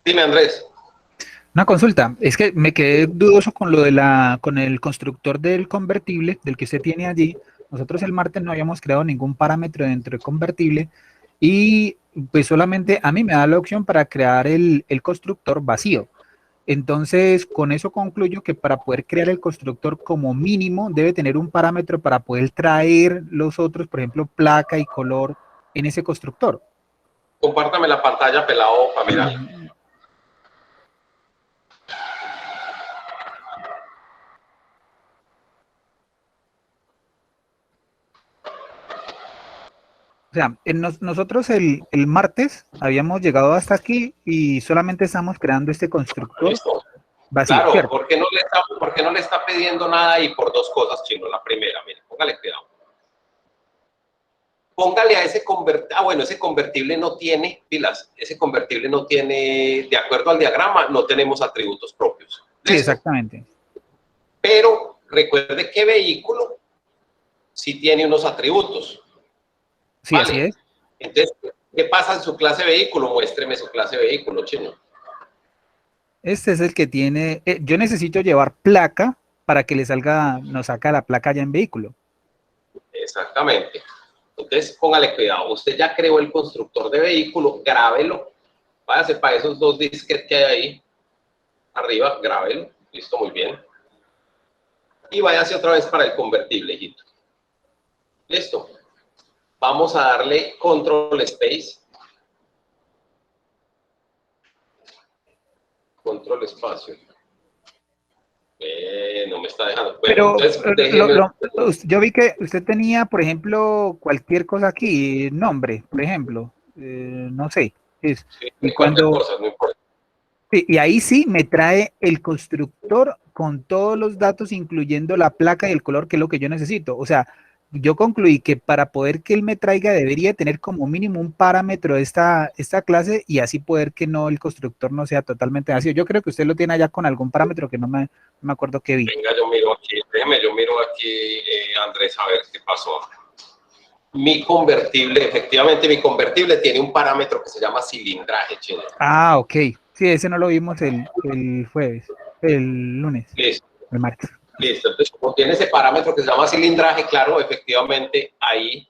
Dime, Andrés. una consulta. Es que me quedé dudoso con con el constructor del convertible, del que usted tiene allí. Nosotros el martes no habíamos creado ningún parámetro dentro del convertible y pues solamente a mí me da la opción para crear el constructor vacío. Entonces, con eso concluyo que para poder crear el constructor como mínimo debe tener un parámetro para poder traer los otros, por ejemplo, placa y color en ese constructor. Compártame la pantalla, pelado, para mirar. O sea, nosotros el martes habíamos llegado hasta aquí y solamente estamos creando este constructor ¿Listo? vacío, Claro, ¿cierto? ¿por qué no le está pidiendo nada? Y por 2 cosas, Chino. La primera, mire, póngale cuidado. Póngale a ese convertible, bueno, ese convertible no tiene pilas, ese convertible no tiene, de acuerdo al diagrama, no tenemos atributos propios. Sí, ¿Listo? exactamente. Pero recuerde que vehículo sí tiene unos atributos, Sí, así ¿vale? es. Entonces, ¿qué pasa en su clase vehículo? Muéstreme su clase vehículo, Chino. Este es el que tiene, yo necesito llevar placa para que le salga, nos saca la placa ya en vehículo. Exactamente. Entonces, póngale cuidado. Usted ya creó el constructor de vehículo, grábelo. Váyase para esos 2 disquetes que hay ahí arriba, grábelo. Listo, muy bien. Y váyase otra vez para el convertible, hijito. Listo. Vamos a darle control space. Control espacio. No me está dejando. Bueno, Pero entonces déjeme. yo vi que usted tenía, por ejemplo, cualquier cosa aquí, nombre, por ejemplo, no sé, es, Sí, y cualquier cuando, cosa, no importa. sí, y ahí sí me trae el constructor con todos los datos, incluyendo la placa y el color, que es lo que yo necesito. O sea, yo concluí que para poder que él me traiga debería tener como mínimo un parámetro de esta clase y así poder que no el constructor no sea totalmente vacío. Yo creo que usted lo tiene allá con algún parámetro que no me acuerdo que vi. Venga, yo miro aquí. Déjeme, yo miro aquí, Andrés, a ver qué pasó. Mi convertible, efectivamente, mi convertible tiene un parámetro que se llama cilindraje, Chino. Ah, ok. Sí, ese no lo vimos el jueves, el lunes, Listo. el martes. Listo, entonces como tiene ese parámetro que se llama cilindraje, claro, efectivamente ahí,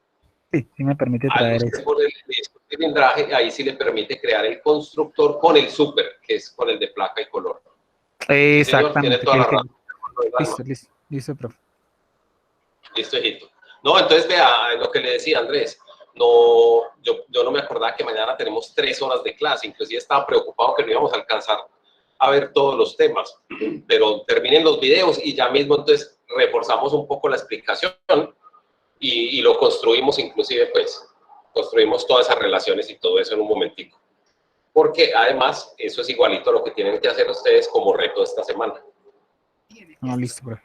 Sí, sí me permite al traer usted eso. poner el cilindraje, ahí sí le permite crear el constructor con el super, que es con el de placa y color. Sí, señor, tiene Exactamente, toda que la el que... razón. Listo, listo, listo, profe. Listo, hijito. No, entonces vea, lo que le decía Andrés, no, yo no me acordaba que mañana tenemos 3 horas de clase, inclusive estaba preocupado que no íbamos a alcanzar a ver todos los temas, pero terminen los videos y ya mismo entonces reforzamos un poco la explicación y lo construimos inclusive, pues, construimos todas esas relaciones y todo eso en un momentico. Porque además, eso es igualito a lo que tienen que hacer ustedes como reto esta semana. No, listo, profe.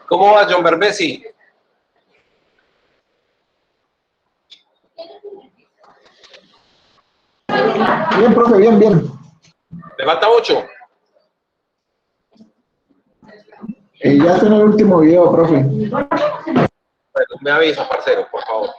¿Cómo va, John Berbesi? Bien, profe, bien, bien. ¿Le falta 8? Ya está en el último video, profe. Bueno, me avisa, parcero, por favor.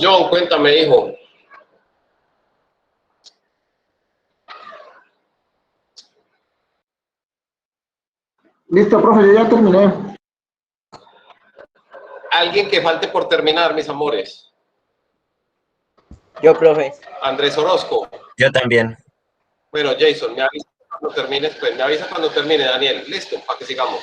John, cuéntame, hijo. Listo, profe, yo ya terminé. Alguien que falte por terminar, mis amores. Yo, profe. Andrés Orozco. Yo también. Bueno, Jason, me avisa cuando termines, pues me avisa cuando termine, Daniel. Listo, para que sigamos.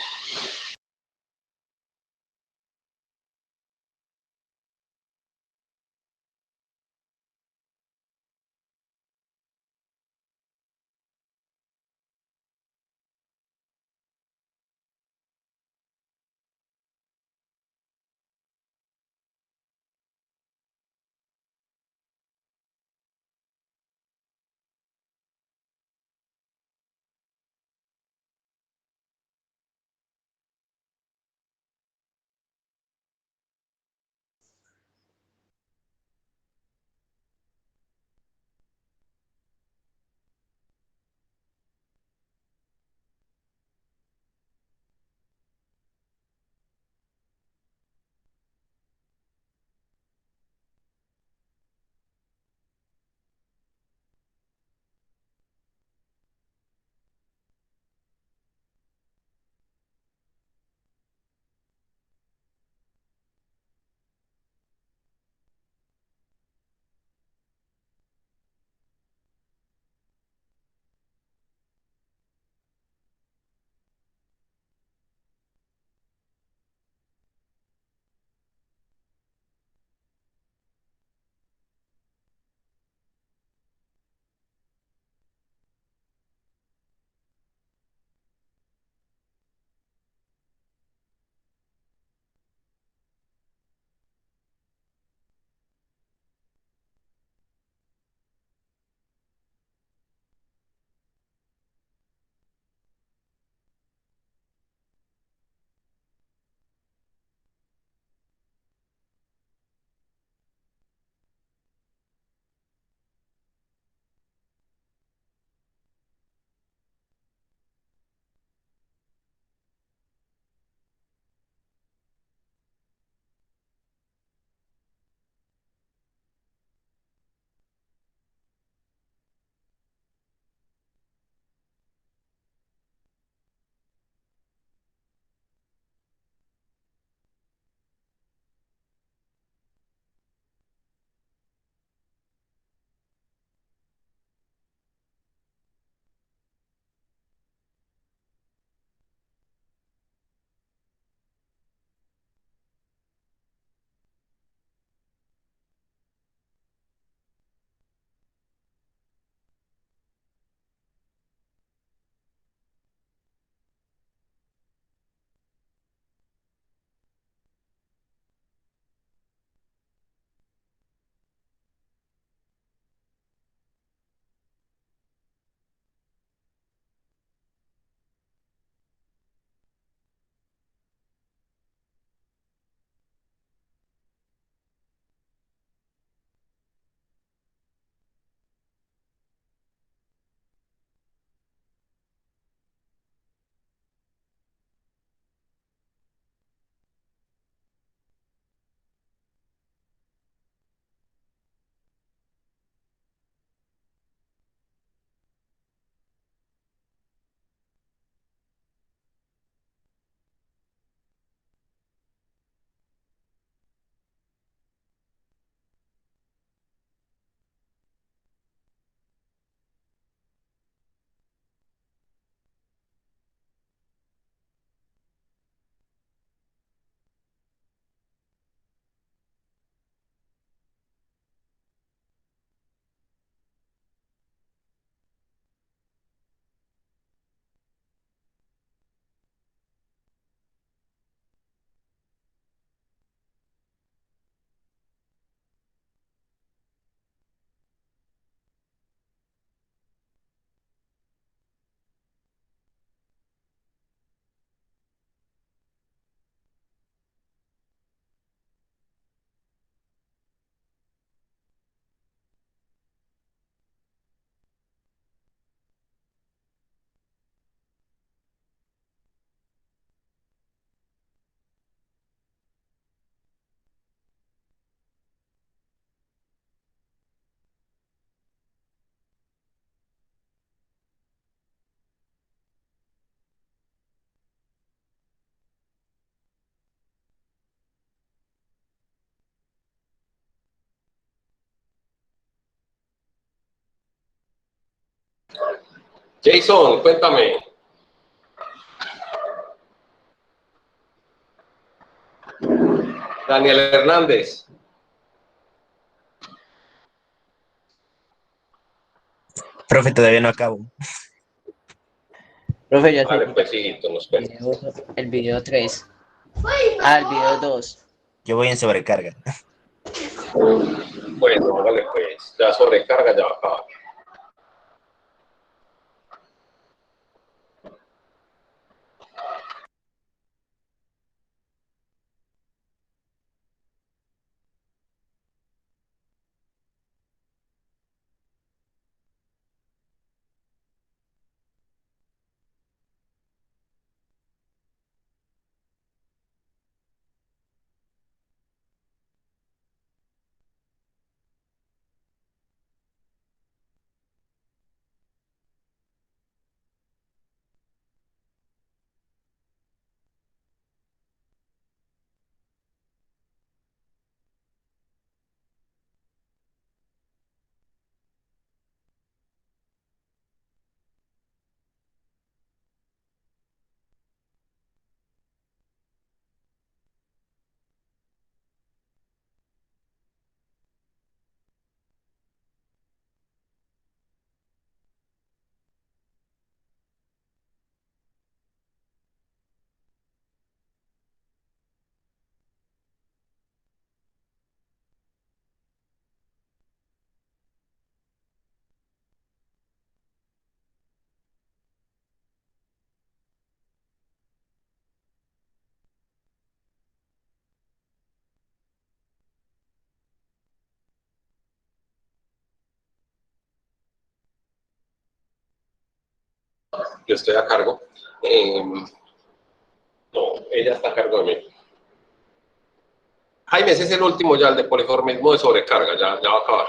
Jason, cuéntame. Daniel Hernández. Profe, todavía no acabo. Profe, ya Vale, sé. pues sí, tú nos cuentas. El video 3. Ah, el video 2. Yo voy en sobrecarga. Bueno, hágale pues. Ya sobrecarga, ya va a acabar. Yo estoy a cargo. No, ella está a cargo de mí. Jaime, ese es el último ya, el de poliformismo de sobrecarga, ya va a acabar.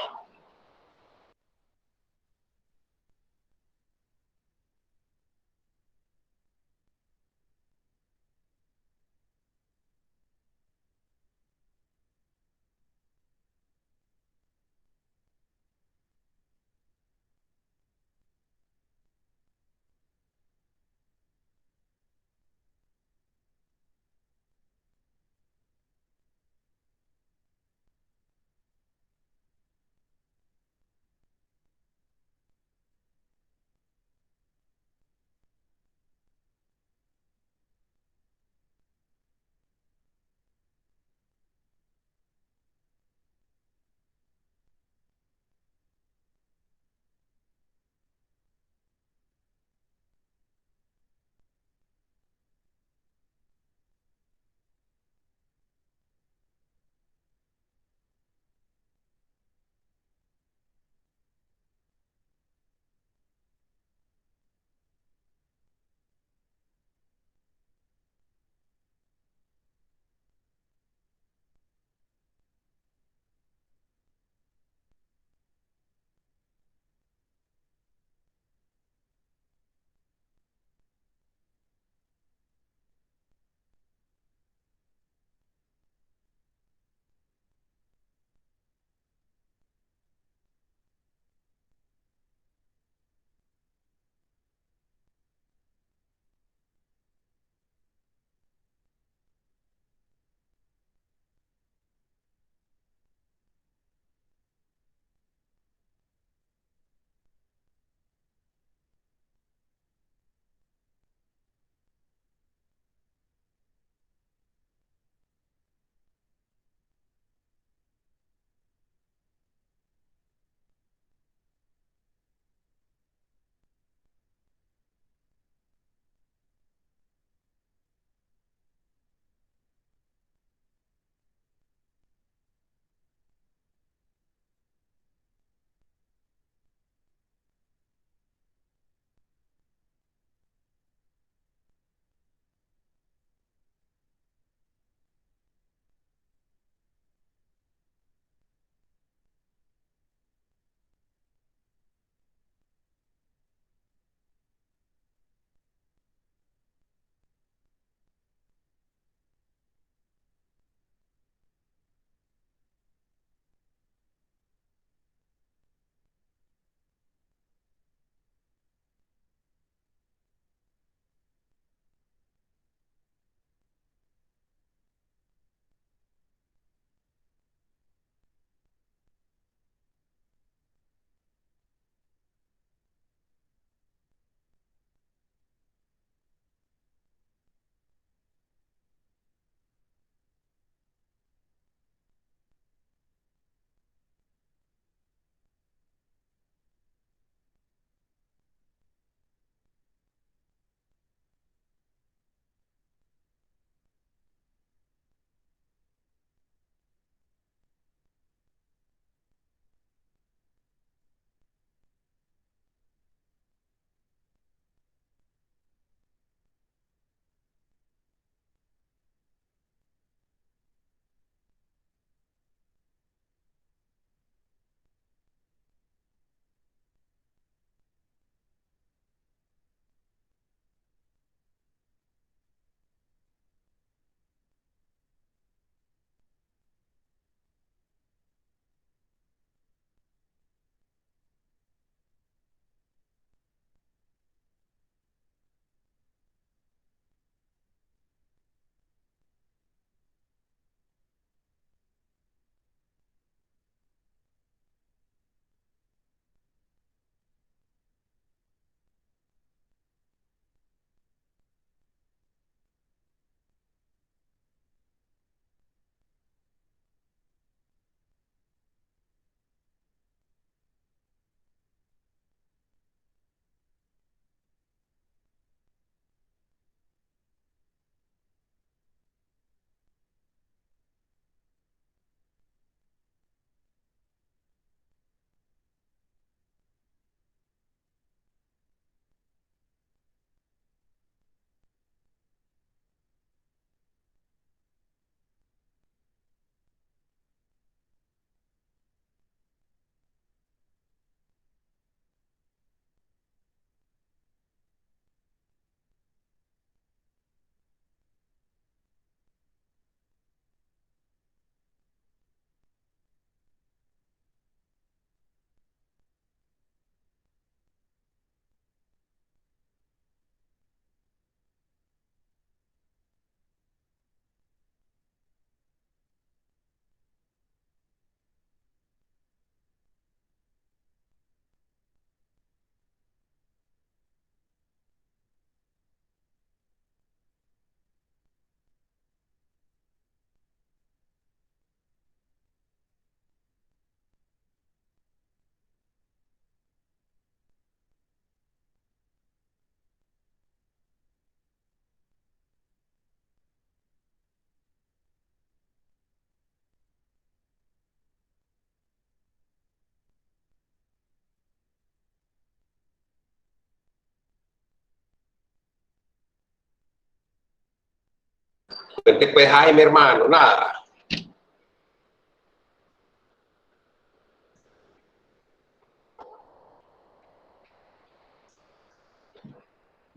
Cuente pues, Jaime, hermano, nada.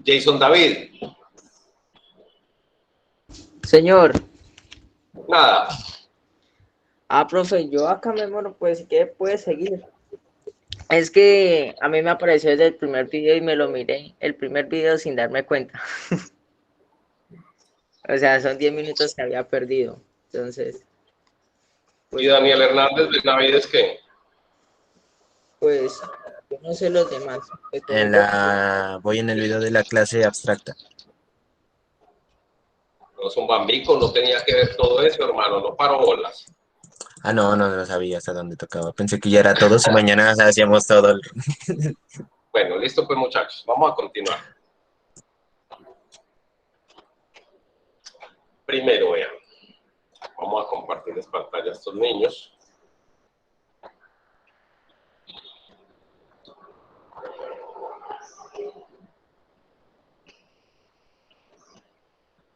Jason David, Señor. nada. Profe, yo acá me muero, pues, ¿qué puede seguir? Es que a mí me apareció desde el primer video y me lo miré, el primer video sin darme cuenta. O sea, son 10 minutos que había perdido. Entonces, ¿Y Daniel Hernández Benavides qué? pues, yo no sé los demás. Pues, Voy en el video de la clase abstracta. No es un bambico, no tenía que ver todo eso, hermano, no paro bolas. Ah, no sabía hasta dónde tocaba. Pensé que ya era todo, si mañana hacíamos todo. Bueno, listo pues, muchachos, vamos a continuar. Primero, vean, vamos a compartirles pantalla a estos niños.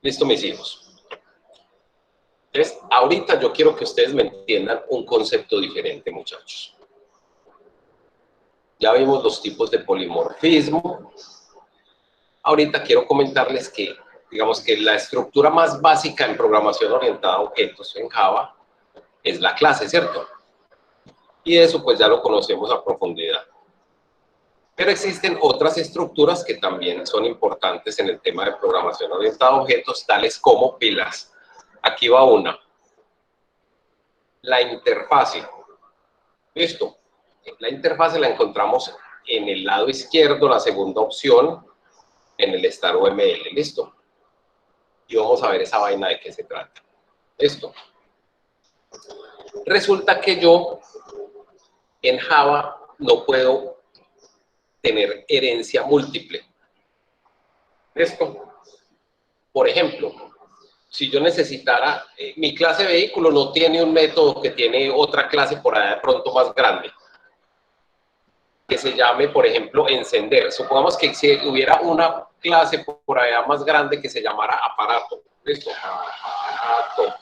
Listo, mis hijos. Entonces, ahorita yo quiero que ustedes me entiendan un concepto diferente, muchachos. Ya vimos los tipos de polimorfismo. Ahorita quiero comentarles que, digamos que la estructura más básica en programación orientada a objetos en Java es la clase, ¿cierto? Y eso pues ya lo conocemos a profundidad. Pero existen otras estructuras que también son importantes en el tema de programación orientada a objetos, tales como pilas. Aquí va una. La interfase. ¿Listo? La interfase la encontramos en el lado izquierdo, la segunda opción, en el StarOML. ¿Listo? Y vamos a ver esa vaina de qué se trata. ¿Listo? Resulta que yo en Java no puedo tener herencia múltiple. ¿Listo? Por ejemplo, si yo necesitara, mi clase vehículo no tiene un método que tiene otra clase por allá de pronto más grande, que se llame, por ejemplo, encender. Supongamos que si hubiera una clase por allá más grande que se llamara aparato. ¿Listo? Aparato.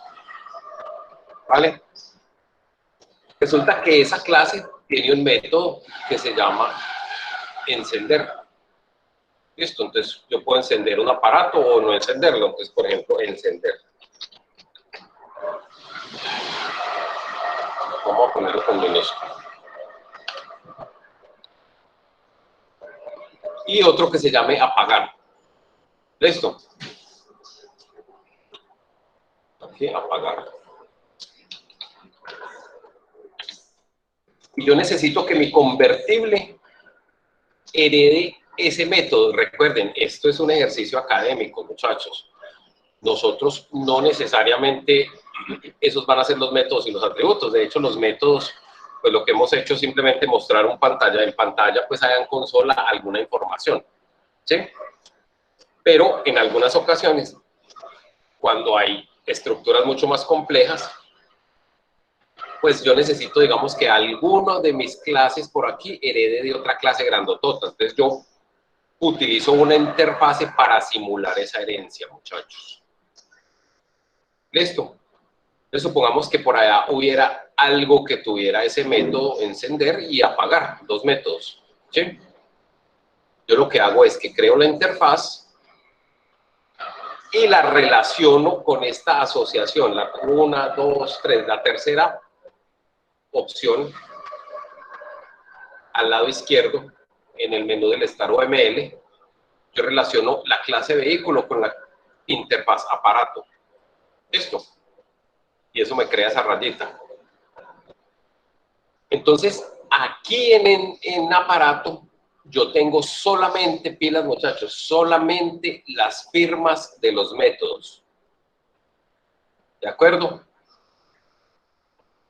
¿Vale? Resulta que esa clase tiene un método que se llama encender. ¿Listo? Entonces, yo puedo encender un aparato o no encenderlo. Entonces, por ejemplo, encender. Vamos a ponerlo con minúscula. Y otro que se llame apagar. ¿Listo? Aquí, apagar. Y yo necesito que mi convertible herede ese método. Recuerden, esto es un ejercicio académico, muchachos. Nosotros no necesariamente esos van a ser los métodos y los atributos. De hecho, los métodos, pues lo que hemos hecho es simplemente mostrar en pantalla, pues hay en consola alguna información, ¿sí? Pero en algunas ocasiones, cuando hay estructuras mucho más complejas, pues yo necesito, digamos, que alguno de mis clases por aquí herede de otra clase grandotota. Entonces yo utilizo una interfase para simular esa herencia, muchachos. ¿Listo? Entonces supongamos que por allá hubiera algo que tuviera ese método encender y apagar, dos métodos, ¿sí? Yo lo que hago es que creo la interfaz y la relaciono con esta asociación, la 1, 2, 3, la tercera opción al lado izquierdo en el menú del StarOML. Yo relaciono la clase vehículo con la interfaz aparato. ¿Listo? Y eso me crea esa rayita. Entonces, aquí en aparato, yo tengo solamente pilas, muchachos, solamente las firmas de los métodos. ¿De acuerdo?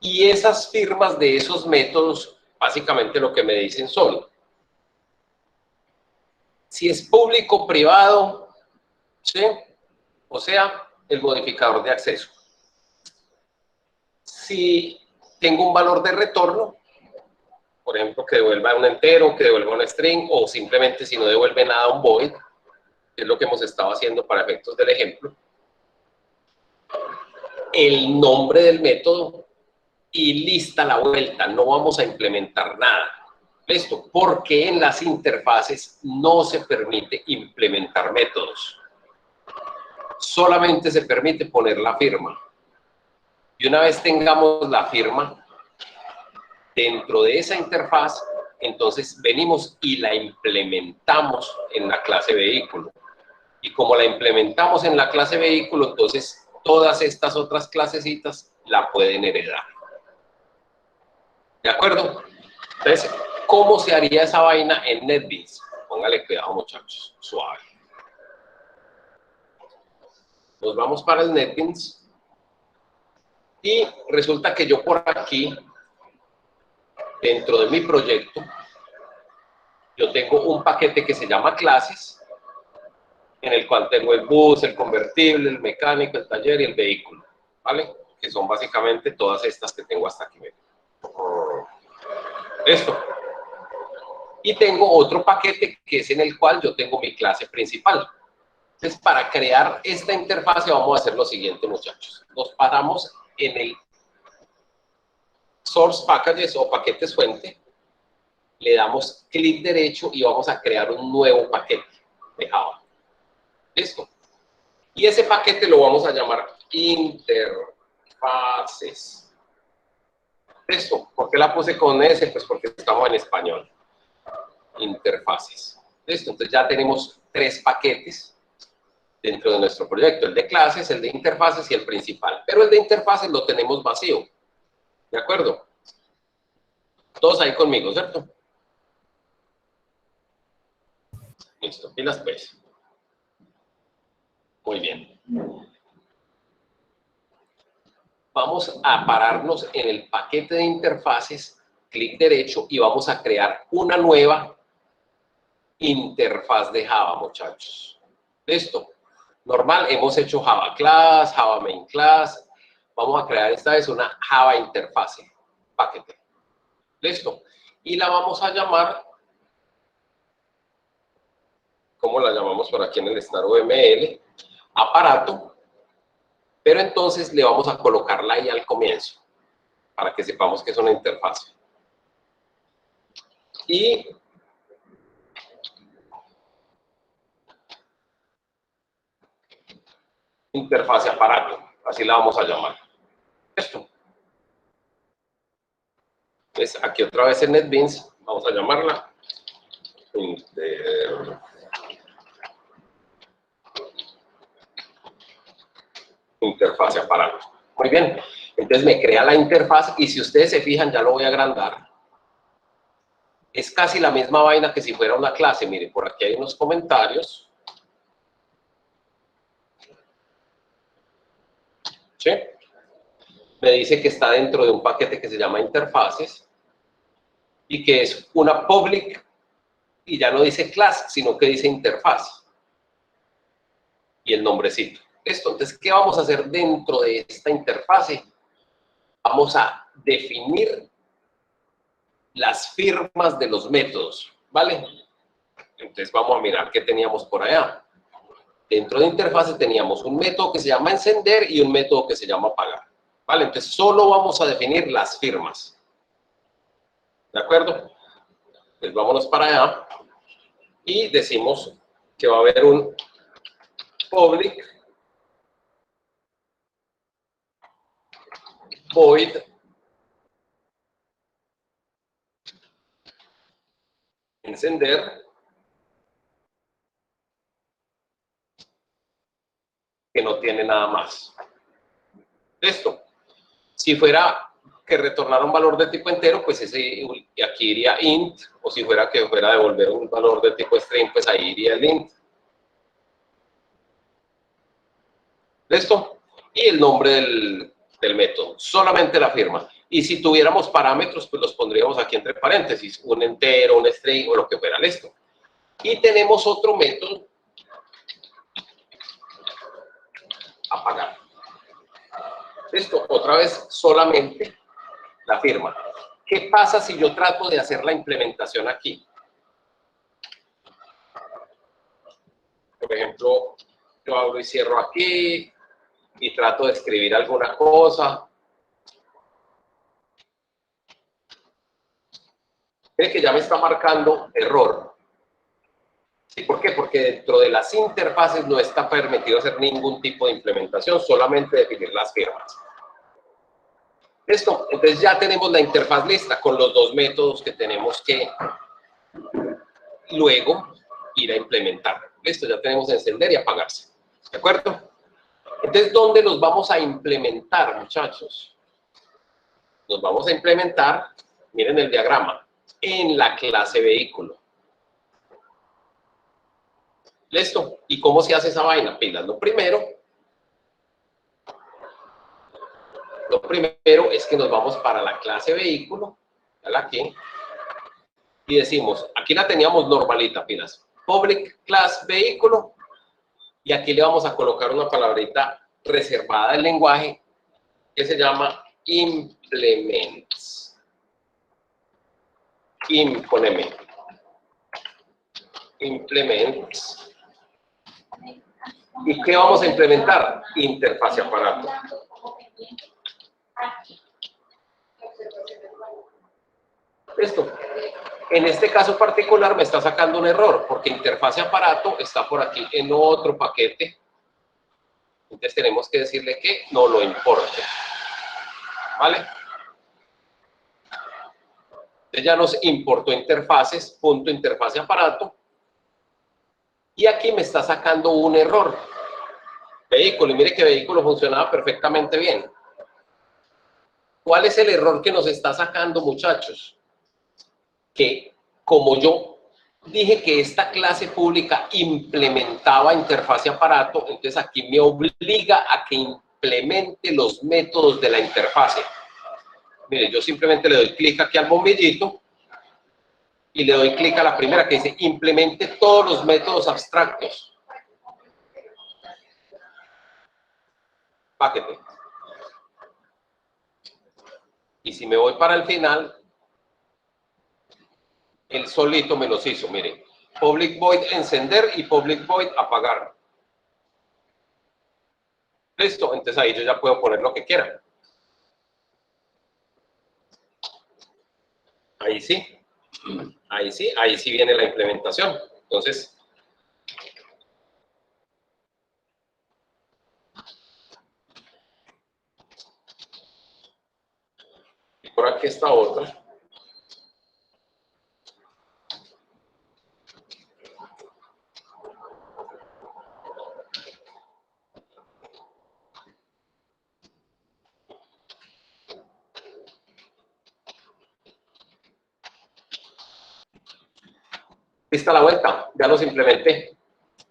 Y esas firmas de esos métodos, básicamente lo que me dicen son, si es público, privado, ¿sí? O sea, el modificador de acceso. Si tengo un valor de retorno, por ejemplo, que devuelva un entero, que devuelva un string, o simplemente si no devuelve nada, un void, que es lo que hemos estado haciendo para efectos del ejemplo. el nombre del método y lista la vuelta, no vamos a implementar nada. ¿Listo? Porque en las interfaces no se permite implementar métodos. Solamente se permite poner la firma. Y una vez tengamos la firma dentro de esa interfaz, entonces venimos y la implementamos en la clase vehículo. Y como la implementamos en la clase vehículo, entonces todas estas otras clasecitas la pueden heredar. ¿De acuerdo? Entonces, ¿cómo se haría esa vaina en NetBeans? Póngale cuidado, muchachos, suave. Nos vamos para el NetBeans y resulta que yo por aquí, dentro de mi proyecto, yo tengo un paquete que se llama clases, en el cual tengo el bus, el convertible, el mecánico, el taller y el vehículo, ¿vale? Que son básicamente todas estas que tengo hasta aquí. Esto. Y tengo otro paquete que es en el cual yo tengo mi clase principal. Entonces, para crear esta interfase vamos a hacer lo siguiente, muchachos. Nos paramos en el Source Packages o paquetes fuente, le damos clic derecho y vamos a crear un nuevo paquete de Java. ¿Listo? Y ese paquete lo vamos a llamar interfaces. ¿Listo? ¿Por qué la puse con S? Pues porque estamos en español. Interfaces. ¿Listo? Entonces ya tenemos 3 paquetes dentro de nuestro proyecto. El de clases, el de interfaces y el principal. Pero el de interfaces lo tenemos vacío. ¿De acuerdo? Todos ahí conmigo, ¿cierto? Listo. Pilas pues. Muy bien. Vamos a pararnos en el paquete de interfaces, clic derecho, y vamos a crear una nueva interfaz de Java, muchachos. ¿Listo? Normal, hemos hecho Java Class, Java Main Class. Vamos a crear esta vez una Java Interface, paquete. ¿Listo? Y la vamos a llamar, ¿cómo la llamamos por aquí en el Star UML? Aparato. Pero entonces le vamos a colocarla ahí al comienzo, para que sepamos que es una interfaz. Y interfase aparato, así la vamos a llamar. Esto. Entonces, aquí otra vez en NetBeans, vamos a llamarla interfase aparato. Muy bien, entonces me crea la interfaz y si ustedes se fijan, ya lo voy a agrandar. Es casi la misma vaina que si fuera una clase. Miren, por aquí hay unos comentarios. ¿Sí? Me dice que está dentro de un paquete que se llama interfaces y que es una public y ya no dice class, sino que dice interfaz. Y el nombrecito. Esto, entonces, ¿qué vamos a hacer dentro de esta interfase? Vamos a definir las firmas de los métodos, ¿vale? Entonces, vamos a mirar qué teníamos por allá. Dentro de interfase teníamos un método que se llama encender y un método que se llama apagar, ¿vale? Entonces, solo vamos a definir las firmas. ¿De acuerdo? Pues vámonos para allá y decimos que va a haber un public void encender que no tiene nada más. Esto, si fuera que retornara un valor de tipo entero, pues ese aquí iría int, o si fuera que fuera a devolver un valor de tipo string, pues ahí iría el int. ¿Listo? Y el nombre del método, solamente la firma. Y si tuviéramos parámetros, pues los pondríamos aquí entre paréntesis, un entero, un string o lo que fuera. Listo. Y tenemos otro método, apagar. Listo, otra vez solamente la firma. ¿Qué pasa si yo trato de hacer la implementación aquí? Por ejemplo, yo abro y cierro aquí, y trato de escribir alguna cosa. Ve que ya me está marcando error. ¿Sí? ¿Por qué? Porque dentro de las interfaces no está permitido hacer ningún tipo de implementación, solamente definir las firmas. Listo, entonces ya tenemos la interfaz lista con los dos métodos que tenemos que luego ir a implementar. Listo, ya tenemos encender y apagarse. ¿De acuerdo? Entonces, ¿dónde los vamos a implementar, muchachos? Los vamos a implementar, miren el diagrama, en la clase vehículo. ¿Listo? ¿Y cómo se hace esa vaina? Pilas. Lo primero es que nos vamos para la clase vehículo, aquí, y decimos, aquí la teníamos normalita, pilas, public class vehículo, y aquí le vamos a colocar una palabrita reservada del lenguaje que se llama implements. Con M. Implements. ¿Y qué vamos a implementar? Interfaz aparato. Esto. En este caso particular me está sacando un error, porque interfaz aparato está por aquí en otro paquete. Entonces tenemos que decirle que no lo importe. ¿Vale? Entonces ya nos importó interfaces, punto interfaz aparato. Y aquí me está sacando un error. Vehículo, y mire que vehículo funcionaba perfectamente bien. ¿Cuál es el error que nos está sacando, muchachos? Que como yo dije que esta clase pública implementaba interfaz aparato, entonces aquí me obliga a que implemente los métodos de la interfase. Mire, yo simplemente le doy clic aquí al bombillito y le doy clic a la primera que dice implemente todos los métodos abstractos. Paquete. Y si me voy para el final, él solito me los hizo, miren. Public void encender y public void apagar. Listo, entonces ahí yo ya puedo poner lo que quiera. Ahí sí. Ahí sí viene la implementación. Entonces, y por aquí está otra. Lista la vuelta, ya los implementé.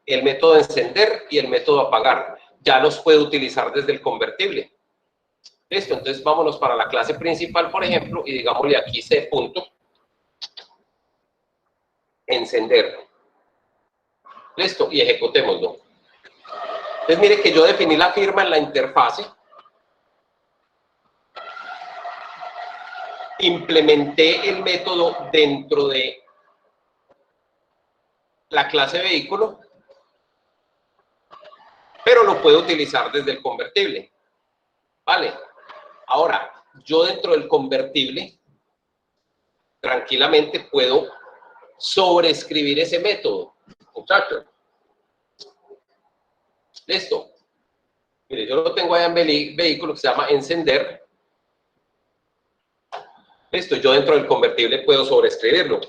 El método de encender y el método de apagar. Ya los puedo utilizar desde el convertible. Listo, entonces vámonos para la clase principal, por ejemplo, y digámosle aquí C punto. Encender. Listo, y ejecutémoslo. Entonces mire que yo definí la firma en la interfase. Implementé el método dentro de la clase vehículo, pero lo puedo utilizar desde el convertible. ¿Vale? Ahora, yo dentro del convertible, tranquilamente puedo sobreescribir ese método. Muchachos. Listo. Mire, yo lo tengo allá en vehículo que se llama encender. Listo, yo dentro del convertible puedo sobreescribirlo.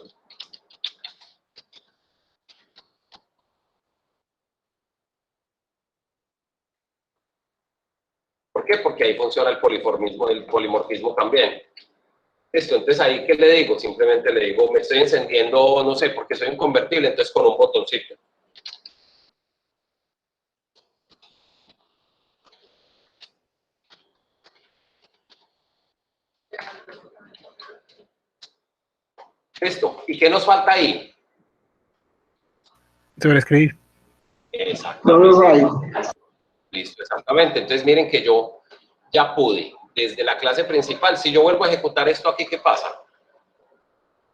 ¿Por qué? Porque ahí funciona el polimorfismo también. Esto, entonces ahí, ¿qué le digo? Simplemente le digo, me estoy encendiendo, no sé, porque soy un convertible, entonces con un botoncito. Listo. ¿Y qué nos falta ahí? Sobreescribir. Exactamente. Listo, exactamente. Entonces miren que yo ya pude, desde la clase principal, si yo vuelvo a ejecutar esto aquí, ¿qué pasa?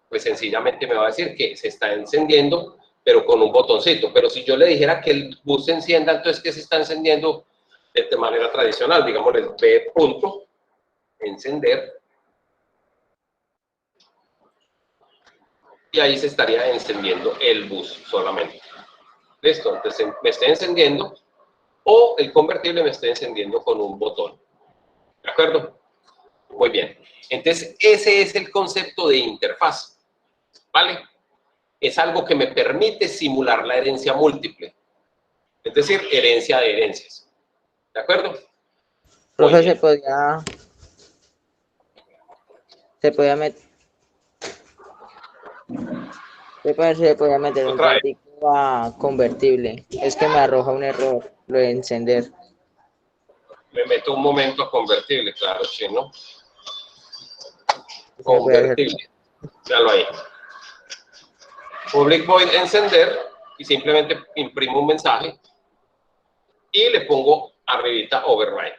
Pues sencillamente me va a decir que se está encendiendo, pero con un botoncito. Pero si yo le dijera que el bus se encienda, entonces, ¿qué se está encendiendo? de manera tradicional, digamos, B punto, encender, y ahí se estaría encendiendo el bus solamente. Listo, entonces me estoy encendiendo, o el convertible me estoy encendiendo con un botón. ¿De acuerdo? Muy bien. Entonces, ese es el concepto de interfaz. ¿Vale? Es algo que me permite simular la herencia múltiple. Es decir, herencia de herencias. ¿De acuerdo? Profe, bien. se podía meter un Otra vez. ratico a convertible. Es que me arroja un error, lo de encender. Me meto un momento a convertible, claro, chino. Se puede hacer. Convertible. Véalo ahí. Public void encender y simplemente imprimo un mensaje y le pongo arribita override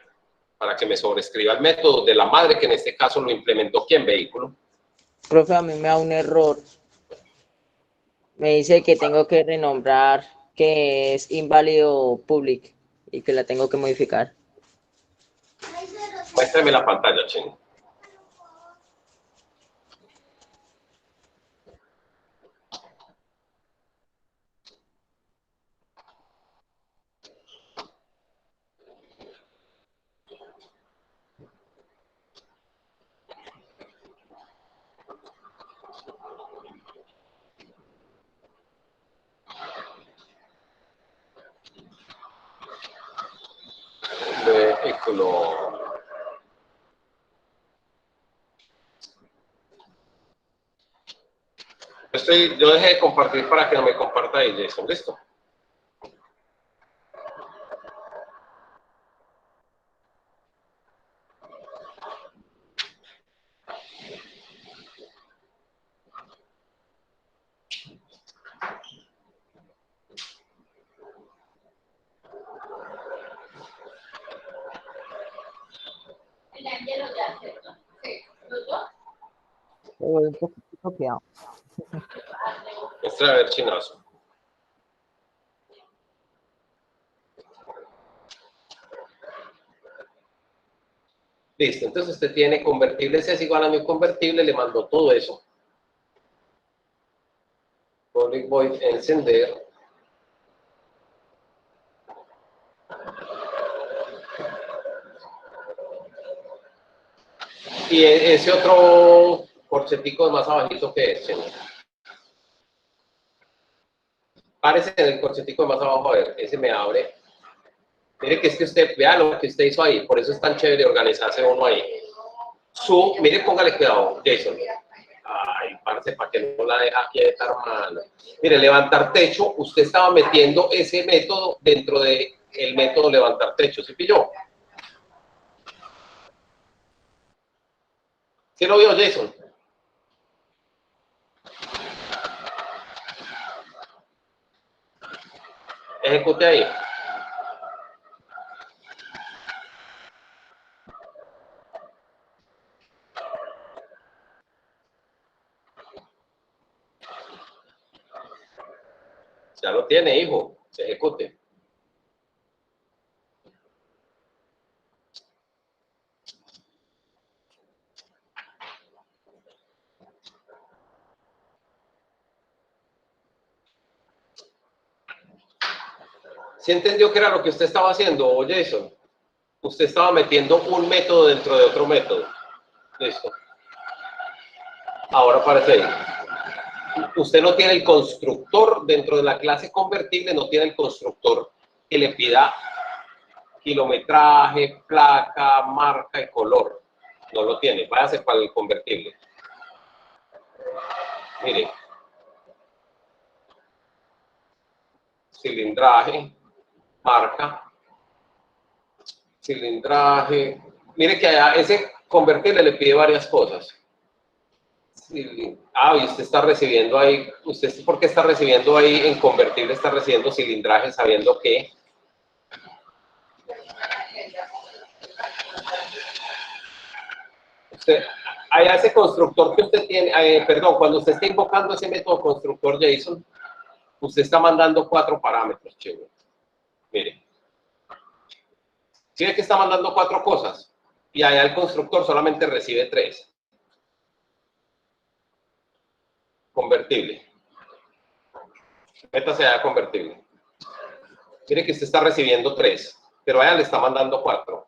para que me sobrescriba el método de la madre, que en este caso lo implementó ¿quién? Vehículo. Profe, a mí me da un error. Me dice que tengo que renombrar que es inválido public y que la tengo que modificar. Muéstrame la pantalla, chino. Vehículo. Yo dejé de compartir para que no me comparta ahí, Jason. ¿Listo? Un poquito copiado. Muestra a ver, chinazo. Listo, entonces usted tiene convertible, ese es igual a mi convertible, le mando todo eso. Public void encender. Y ese otro corchetico más abajito que es, señor. Párese en el corchetico de más abajo, a ver, ese me abre. Mire que es que usted, vea lo que usted hizo ahí, por eso es tan chévere organizarse uno ahí. Mire, póngale cuidado, Jason. Ay, parce, para que no la deja quieta, hermano. Mire, levantar techo, usted estaba metiendo ese método dentro del método levantar techo, ¿sí pilló? ¿Sí lo vio, Jason? Ejecute ahí. Ya lo tiene, hijo. Se ejecute. ¿Sí entendió qué era lo que usted estaba haciendo, Jason? Usted estaba metiendo un método dentro de otro método. Listo. Ahora aparece ahí. Usted no tiene el constructor dentro de la clase convertible, no tiene el constructor que le pida kilometraje, placa, marca y color. No lo tiene. Váyase para el convertible. Mire. Cilindraje, marca, cilindraje. Mire que allá ese convertible le pide varias cosas. Y usted está recibiendo ahí, ¿usted por qué está recibiendo ahí en convertible? Está recibiendo cilindraje sabiendo que allá ese constructor que usted tiene, perdón, cuando usted está invocando ese método constructor JSON, usted está mandando 4 parámetros, chévere. Mire. ¿Sí ve que está mandando 4 cosas? Y allá el constructor solamente recibe 3. Convertible. Métase allá a convertible. Mire que usted está recibiendo 3, pero allá le está mandando 4.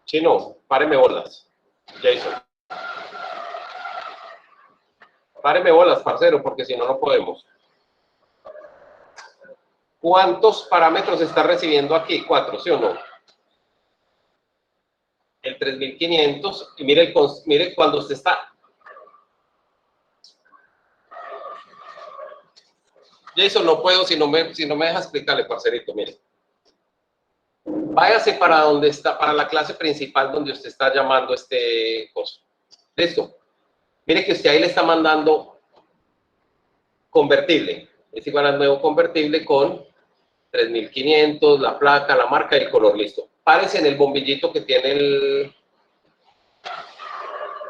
Chino, páreme bolas. Jason. Páreme bolas, parcero, porque si no, no podemos. ¿Cuántos parámetros está recibiendo aquí? 4, ¿sí o no? El 3500, y mire, mire cuando usted está... Jason, no puedo si no me deja explicarle, parcerito, mire. Váyase para donde está, para la clase principal donde usted está llamando este coso. Listo. Mire que usted ahí le está mandando convertible. Es igual al nuevo convertible con 3500, la placa, la marca y el color. Listo. Párese en el bombillito que tiene el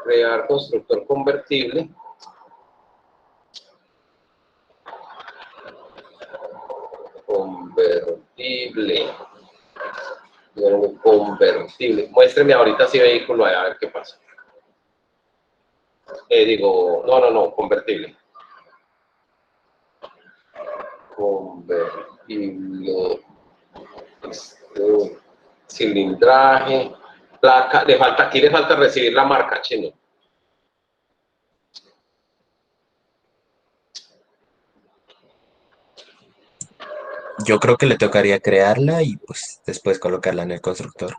crear constructor convertible. Convertible. Convertible. Muéstreme ahorita ese vehículo a ver qué pasa. No, convertible. Convertible. Cilindraje. Placa. Aquí le falta recibir la marca, chino. Yo creo que le tocaría crearla y pues después colocarla en el constructor.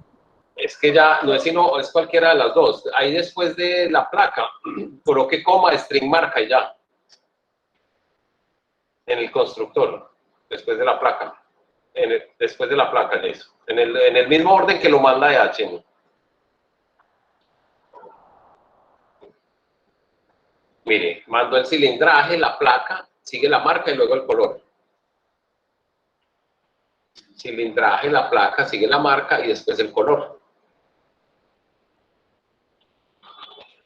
Es que ya no es sino, es cualquiera de las dos. Ahí después de la placa, coloque coma, string marca y ya. En el constructor, después de la placa. Después de la placa, eso. En el mismo orden que lo manda de H. ¿No? Mire, mando el cilindraje, la placa, sigue la marca y luego el color. Cilindraje, la placa, sigue la marca y después el color.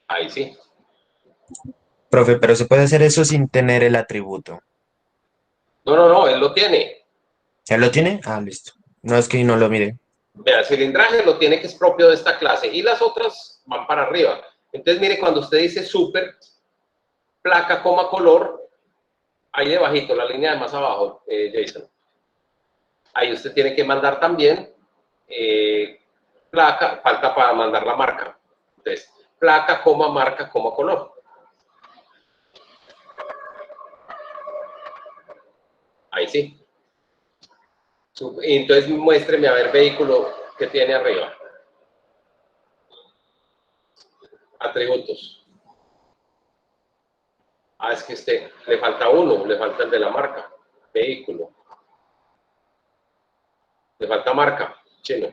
Ahí sí. Profe, pero se puede hacer eso sin tener el atributo. No, él lo tiene. ¿Ya lo tiene? Ah, listo. No es que no lo mire. Vea, el cilindraje lo tiene que es propio de esta clase y las otras van para arriba. Entonces, mire, cuando usted dice super, placa, coma, color, ahí debajito, la línea de más abajo, Jason. Ahí usted tiene que mandar también placa, falta para mandar la marca. Entonces, placa, coma, marca, coma, color. Ahí sí. Entonces, muéstreme a ver vehículo que tiene arriba. Atributos. Ah, es que le falta uno, le falta el de la marca. Vehículo. Le falta marca, chino.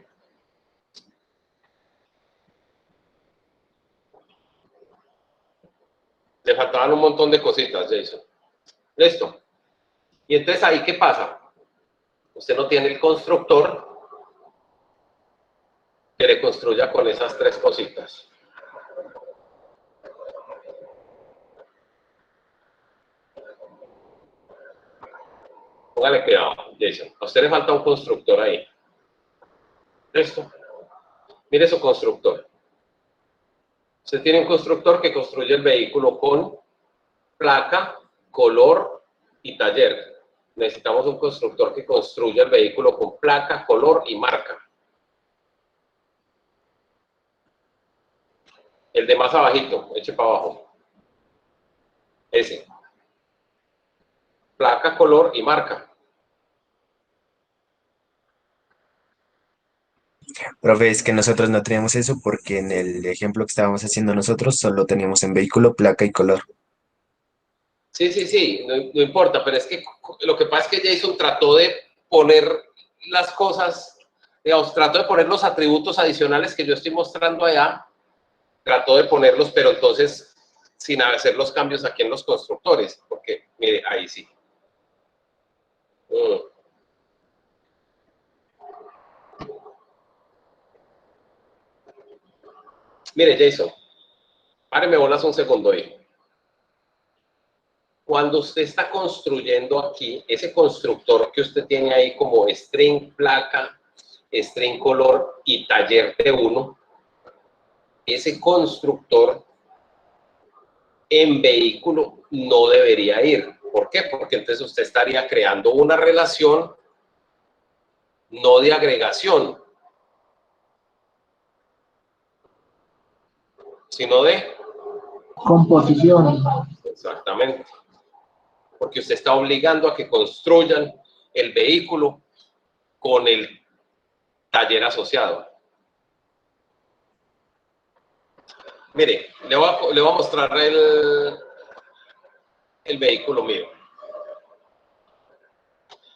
Le faltaban un montón de cositas, Jason. Listo. Y entonces, ¿ahí qué pasa? Usted no tiene el constructor que le construya con esas 3 cositas. Póngale cuidado, Jason. A usted le falta un constructor ahí. ¿Listo? Mire su constructor. Usted tiene un constructor que construye el vehículo con placa, color y taller. Necesitamos un constructor que construya el vehículo con placa, color y marca. El de más abajito, eche para abajo. Ese. Placa, color y marca. Profe, es que nosotros no teníamos eso porque en el ejemplo que estábamos haciendo nosotros solo teníamos en vehículo, placa y color. Sí, no importa, pero es que lo que pasa es que Jason trató de poner las cosas, digamos, trató de poner los atributos adicionales que yo estoy mostrando allá, trató de ponerlos, pero entonces sin hacer los cambios aquí en los constructores, porque, mire, ahí sí. Mire, Jason, Páreme bolas un segundo ahí. Cuando usted está construyendo aquí, ese constructor que usted tiene ahí como string placa, string color y taller T1, ese constructor en vehículo no debería ir. ¿Por qué? Porque entonces usted estaría creando una relación no de agregación, sino de Composición. exactamente. Porque usted está obligando a que construyan el vehículo con el taller asociado. Mire, le voy a mostrar el vehículo mío.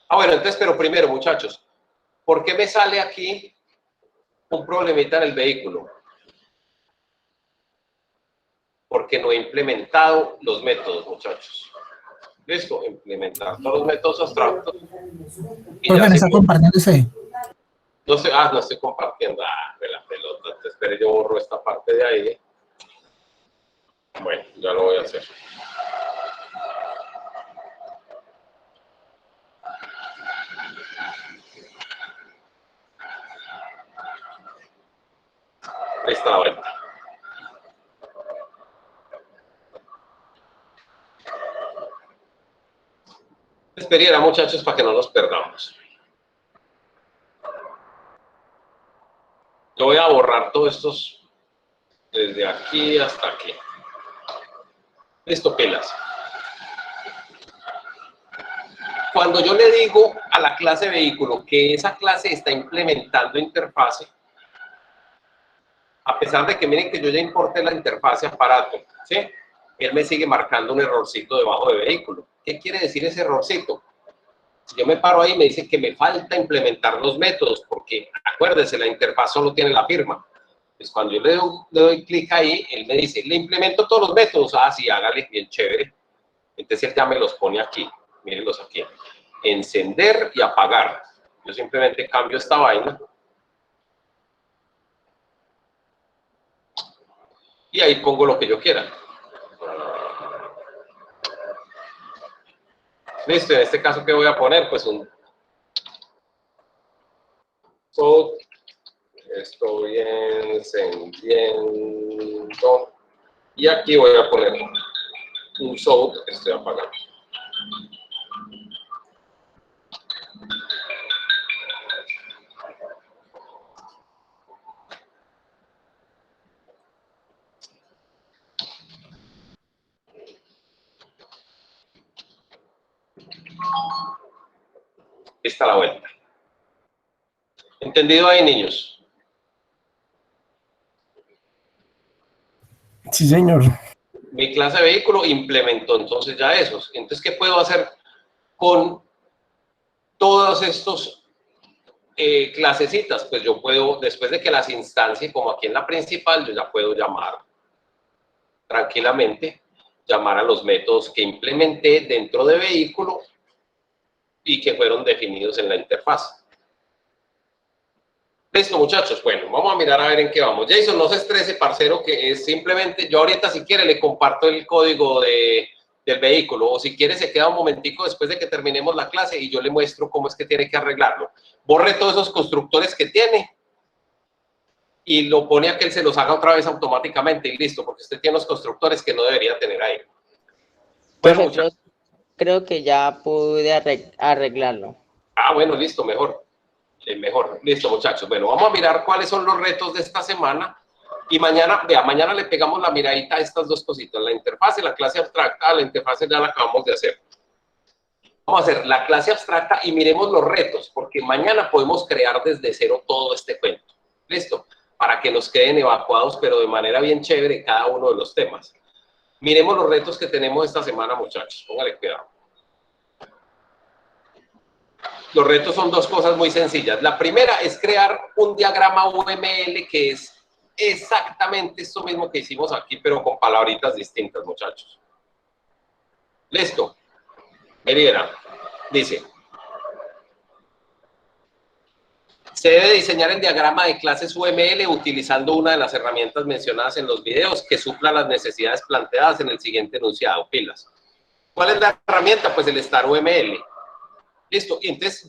Bueno, entonces, pero primero, muchachos, ¿por qué me sale aquí un problemita en el vehículo? Porque no he implementado los métodos, muchachos. Listo, implementar todos los métodos abstractos. Profe, ¿me está compartiendo usted? No sé, no estoy compartiendo. De la pelota. Entonces, espere, yo borro esta parte de ahí. Bueno, ya lo voy a hacer. Ahí está la vuelta. Espera, muchachos, para que no nos perdamos. Yo voy a borrar todos estos desde aquí hasta aquí. Listo, pilas. Cuando yo le digo a la clase vehículo que esa clase está implementando interfase, a pesar de que miren que yo ya importé la interfase aparato, ¿sí? Él me sigue marcando un errorcito debajo de vehículo. ¿Qué quiere decir ese errorcito? Si yo me paro ahí, me dice que me falta implementar los métodos, porque acuérdense, la interfaz solo tiene la firma. Pues cuando yo le doy clic ahí, él me dice, le implemento todos los métodos. Ah, sí, hágale, bien chévere. Entonces él ya me los pone aquí. Mírenlos aquí. Encender y apagar. Yo simplemente cambio esta vaina. Y ahí pongo lo que yo quiera. Listo, en este caso, ¿qué voy a poner? Pues un so, estoy encendiendo. Y aquí voy a poner un sound que estoy apagando. Está la vuelta. ¿Entendido ahí, niños? Sí, señor. Mi clase de vehículo implementó entonces ya esos. Entonces, ¿qué puedo hacer con todos estos clasecitas? Pues yo puedo, después de que las instancie, como aquí en la principal, yo ya puedo llamar tranquilamente, llamar a los métodos que implementé dentro de vehículo y que fueron definidos en la interfaz. Listo, muchachos. Bueno, vamos a mirar a ver en qué vamos. Jason, no se estrese, parcero, que es simplemente, yo ahorita si quiere le comparto el código del vehículo, o si quiere se queda un momentico después de que terminemos la clase y yo le muestro cómo es que tiene que arreglarlo. Borre todos esos constructores que tiene y lo pone a que él se los haga otra vez automáticamente y listo, porque usted tiene los constructores que no debería tener ahí. Bueno, Profe, creo que ya pude arreglarlo. Bueno, listo, mejor. Mejor. Listo, muchachos. Bueno, vamos a mirar cuáles son los retos de esta semana. Y mañana, vea, mañana le pegamos la miradita a estas dos cositas. La interfaz y la clase abstracta. La interfaz ya la acabamos de hacer. Vamos a hacer la clase abstracta y miremos los retos, porque mañana podemos crear desde cero todo este cuento. ¿Listo? Para que nos queden evacuados, pero de manera bien chévere, cada uno de los temas. Miremos los retos que tenemos esta semana, muchachos. Póngale cuidado. Los retos son dos cosas muy sencillas. La primera es crear un diagrama UML que es exactamente esto mismo que hicimos aquí, pero con palabritas distintas, muchachos. ¿Listo? Verán, dice, Se debe diseñar el diagrama de clases UML utilizando una de las herramientas mencionadas en los videos que supla las necesidades planteadas en el siguiente enunciado. Pilas. ¿Cuál es la herramienta? Pues el Star UML. Listo. Entonces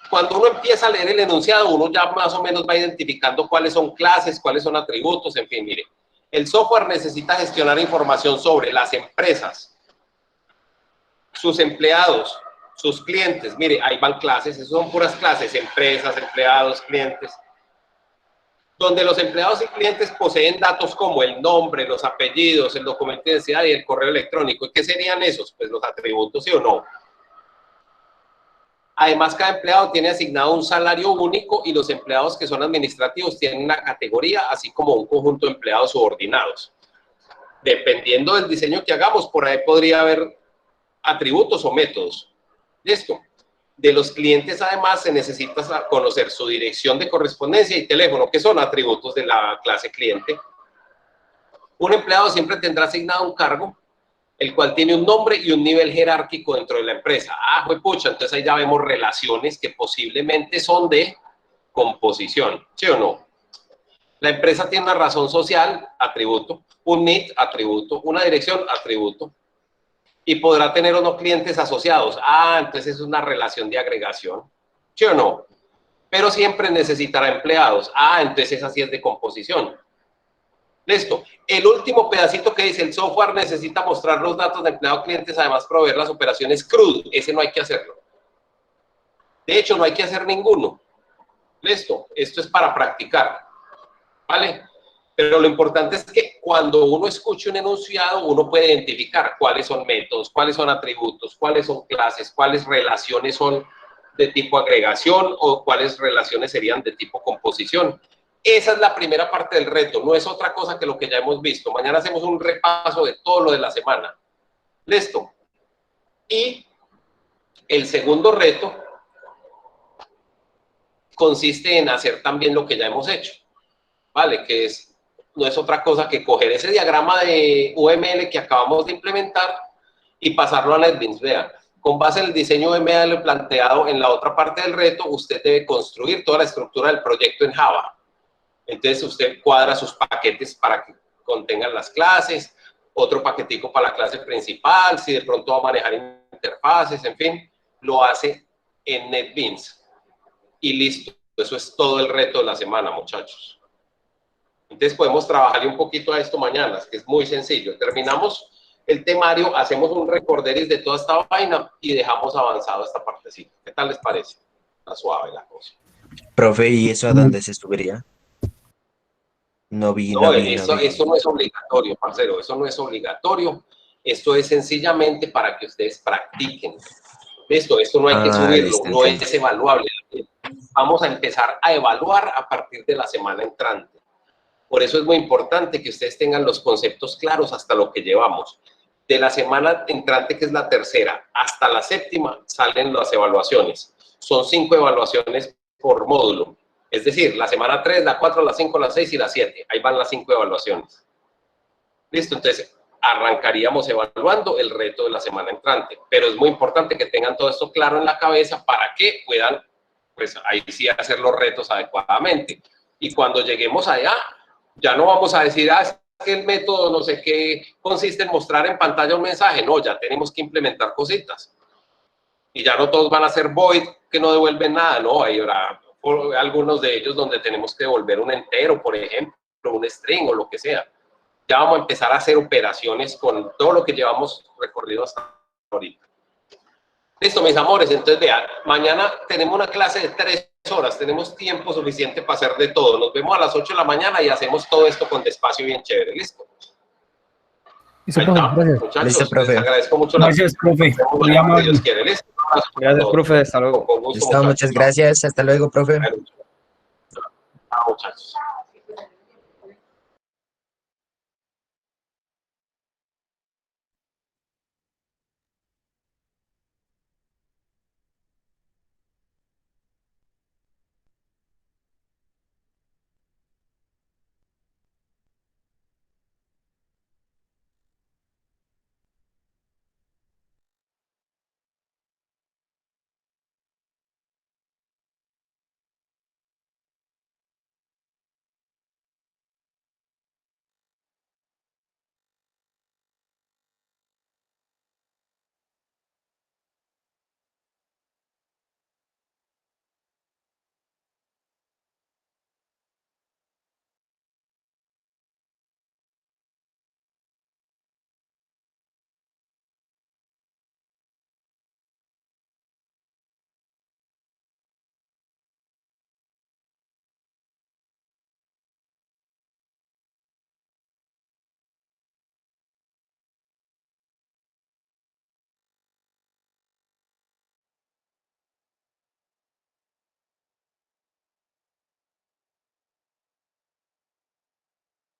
cuando uno empieza a leer el enunciado, uno ya más o menos va identificando cuáles son clases, cuáles son atributos, en fin, mire. El software necesita gestionar información sobre las empresas, sus empleados, sus clientes. Mire, ahí van clases, esas son puras clases, empresas, empleados, clientes. Donde los empleados y clientes poseen datos como el nombre, los apellidos, el documento de identidad y el correo electrónico. ¿Y qué serían esos? Pues los atributos, ¿sí o no? Además, cada empleado tiene asignado un salario único y los empleados que son administrativos tienen una categoría, así como un conjunto de empleados subordinados. Dependiendo del diseño que hagamos, por ahí podría haber atributos o métodos. Listo. De los clientes, además, se necesita conocer su dirección de correspondencia y teléfono, que son atributos de la clase cliente. Un empleado siempre tendrá asignado un cargo, el cual tiene un nombre y un nivel jerárquico dentro de la empresa. Ah, juepucha, entonces ahí ya vemos relaciones que posiblemente son de composición, ¿sí o no? La empresa tiene una razón social, atributo, un NIT, atributo, una dirección, atributo, y podrá tener unos clientes asociados. Ah, entonces es una relación de agregación, ¿sí o no? Pero siempre necesitará empleados. Ah, entonces esa sí es de composición. Listo. El último pedacito que dice, el software necesita mostrar los datos de empleados clientes, además proveer las operaciones CRUD. Ese no hay que hacerlo. De hecho, no hay que hacer ninguno. Listo. Esto es para practicar. ¿Vale? Pero lo importante es que cuando uno escuche un enunciado, uno puede identificar cuáles son métodos, cuáles son atributos, cuáles son clases, cuáles relaciones son de tipo agregación o cuáles relaciones serían de tipo composición. Esa es la primera parte del reto, no es otra cosa que lo que ya hemos visto. Mañana hacemos un repaso de todo lo de la semana. ¿Listo? Y el segundo reto consiste en hacer también lo que ya hemos hecho, ¿vale? Que no es otra cosa que coger ese diagrama de UML que acabamos de implementar y pasarlo a NetBeans. Vean, con base en el diseño UML planteado en la otra parte del reto, usted debe construir toda la estructura del proyecto en Java. Entonces usted cuadra sus paquetes para que contengan las clases, otro paquetico para la clase principal, si de pronto va a manejar interfaces, en fin, lo hace en NetBeans. Y listo, eso es todo el reto de la semana, muchachos. Entonces podemos trabajar un poquito a esto mañana, que es muy sencillo. Terminamos el temario, hacemos un recorderis de toda esta vaina y dejamos avanzado esta partecita. ¿Qué tal les parece? Está suave la cosa. Profe, ¿y eso a dónde se subiría? Eso no es obligatorio, parcero, eso no es obligatorio. Esto es sencillamente para que ustedes practiquen. Esto no hay que subirlo, listo, no es evaluable. Vamos a empezar a evaluar a partir de la semana entrante. Por eso es muy importante que ustedes tengan los conceptos claros hasta lo que llevamos. De la semana entrante, que es la tercera, hasta la séptima, salen las evaluaciones. Son 5 evaluaciones por módulo. Es decir, la semana 3, la 4, la 5, la 6 y la 7. Ahí van las 5 evaluaciones. Listo, entonces arrancaríamos evaluando el reto de la semana entrante. Pero es muy importante que tengan todo esto claro en la cabeza para que puedan, pues ahí sí, hacer los retos adecuadamente. Y cuando lleguemos allá, ya no vamos a decir, es que el método no sé qué consiste en mostrar en pantalla un mensaje. No, ya tenemos que implementar cositas. Y ya no todos van a ser void que no devuelven nada, no, ahí habrá algunos de ellos donde tenemos que devolver un entero, por ejemplo, un string o lo que sea. Ya vamos a empezar a hacer operaciones con todo lo que llevamos recorrido hasta ahorita. Listo, mis amores, entonces vean, mañana tenemos una clase de 3 horas, tenemos tiempo suficiente para hacer de todo. Nos vemos a las 8 de la mañana y hacemos todo esto con despacio bien chévere, ¿listo? Listo, Ahí profe, está, gracias. muchachos, Listo, profe. les agradezco mucho la Gracias, profe. Nos vemos Muy mañana, amable. si Dios quiere, ¿listo? Un abrazo para Gracias, todos. profe. Hasta luego. Con gusto, Listo, muchachos. muchas gracias. Hasta luego, profe. Chao, muchachos.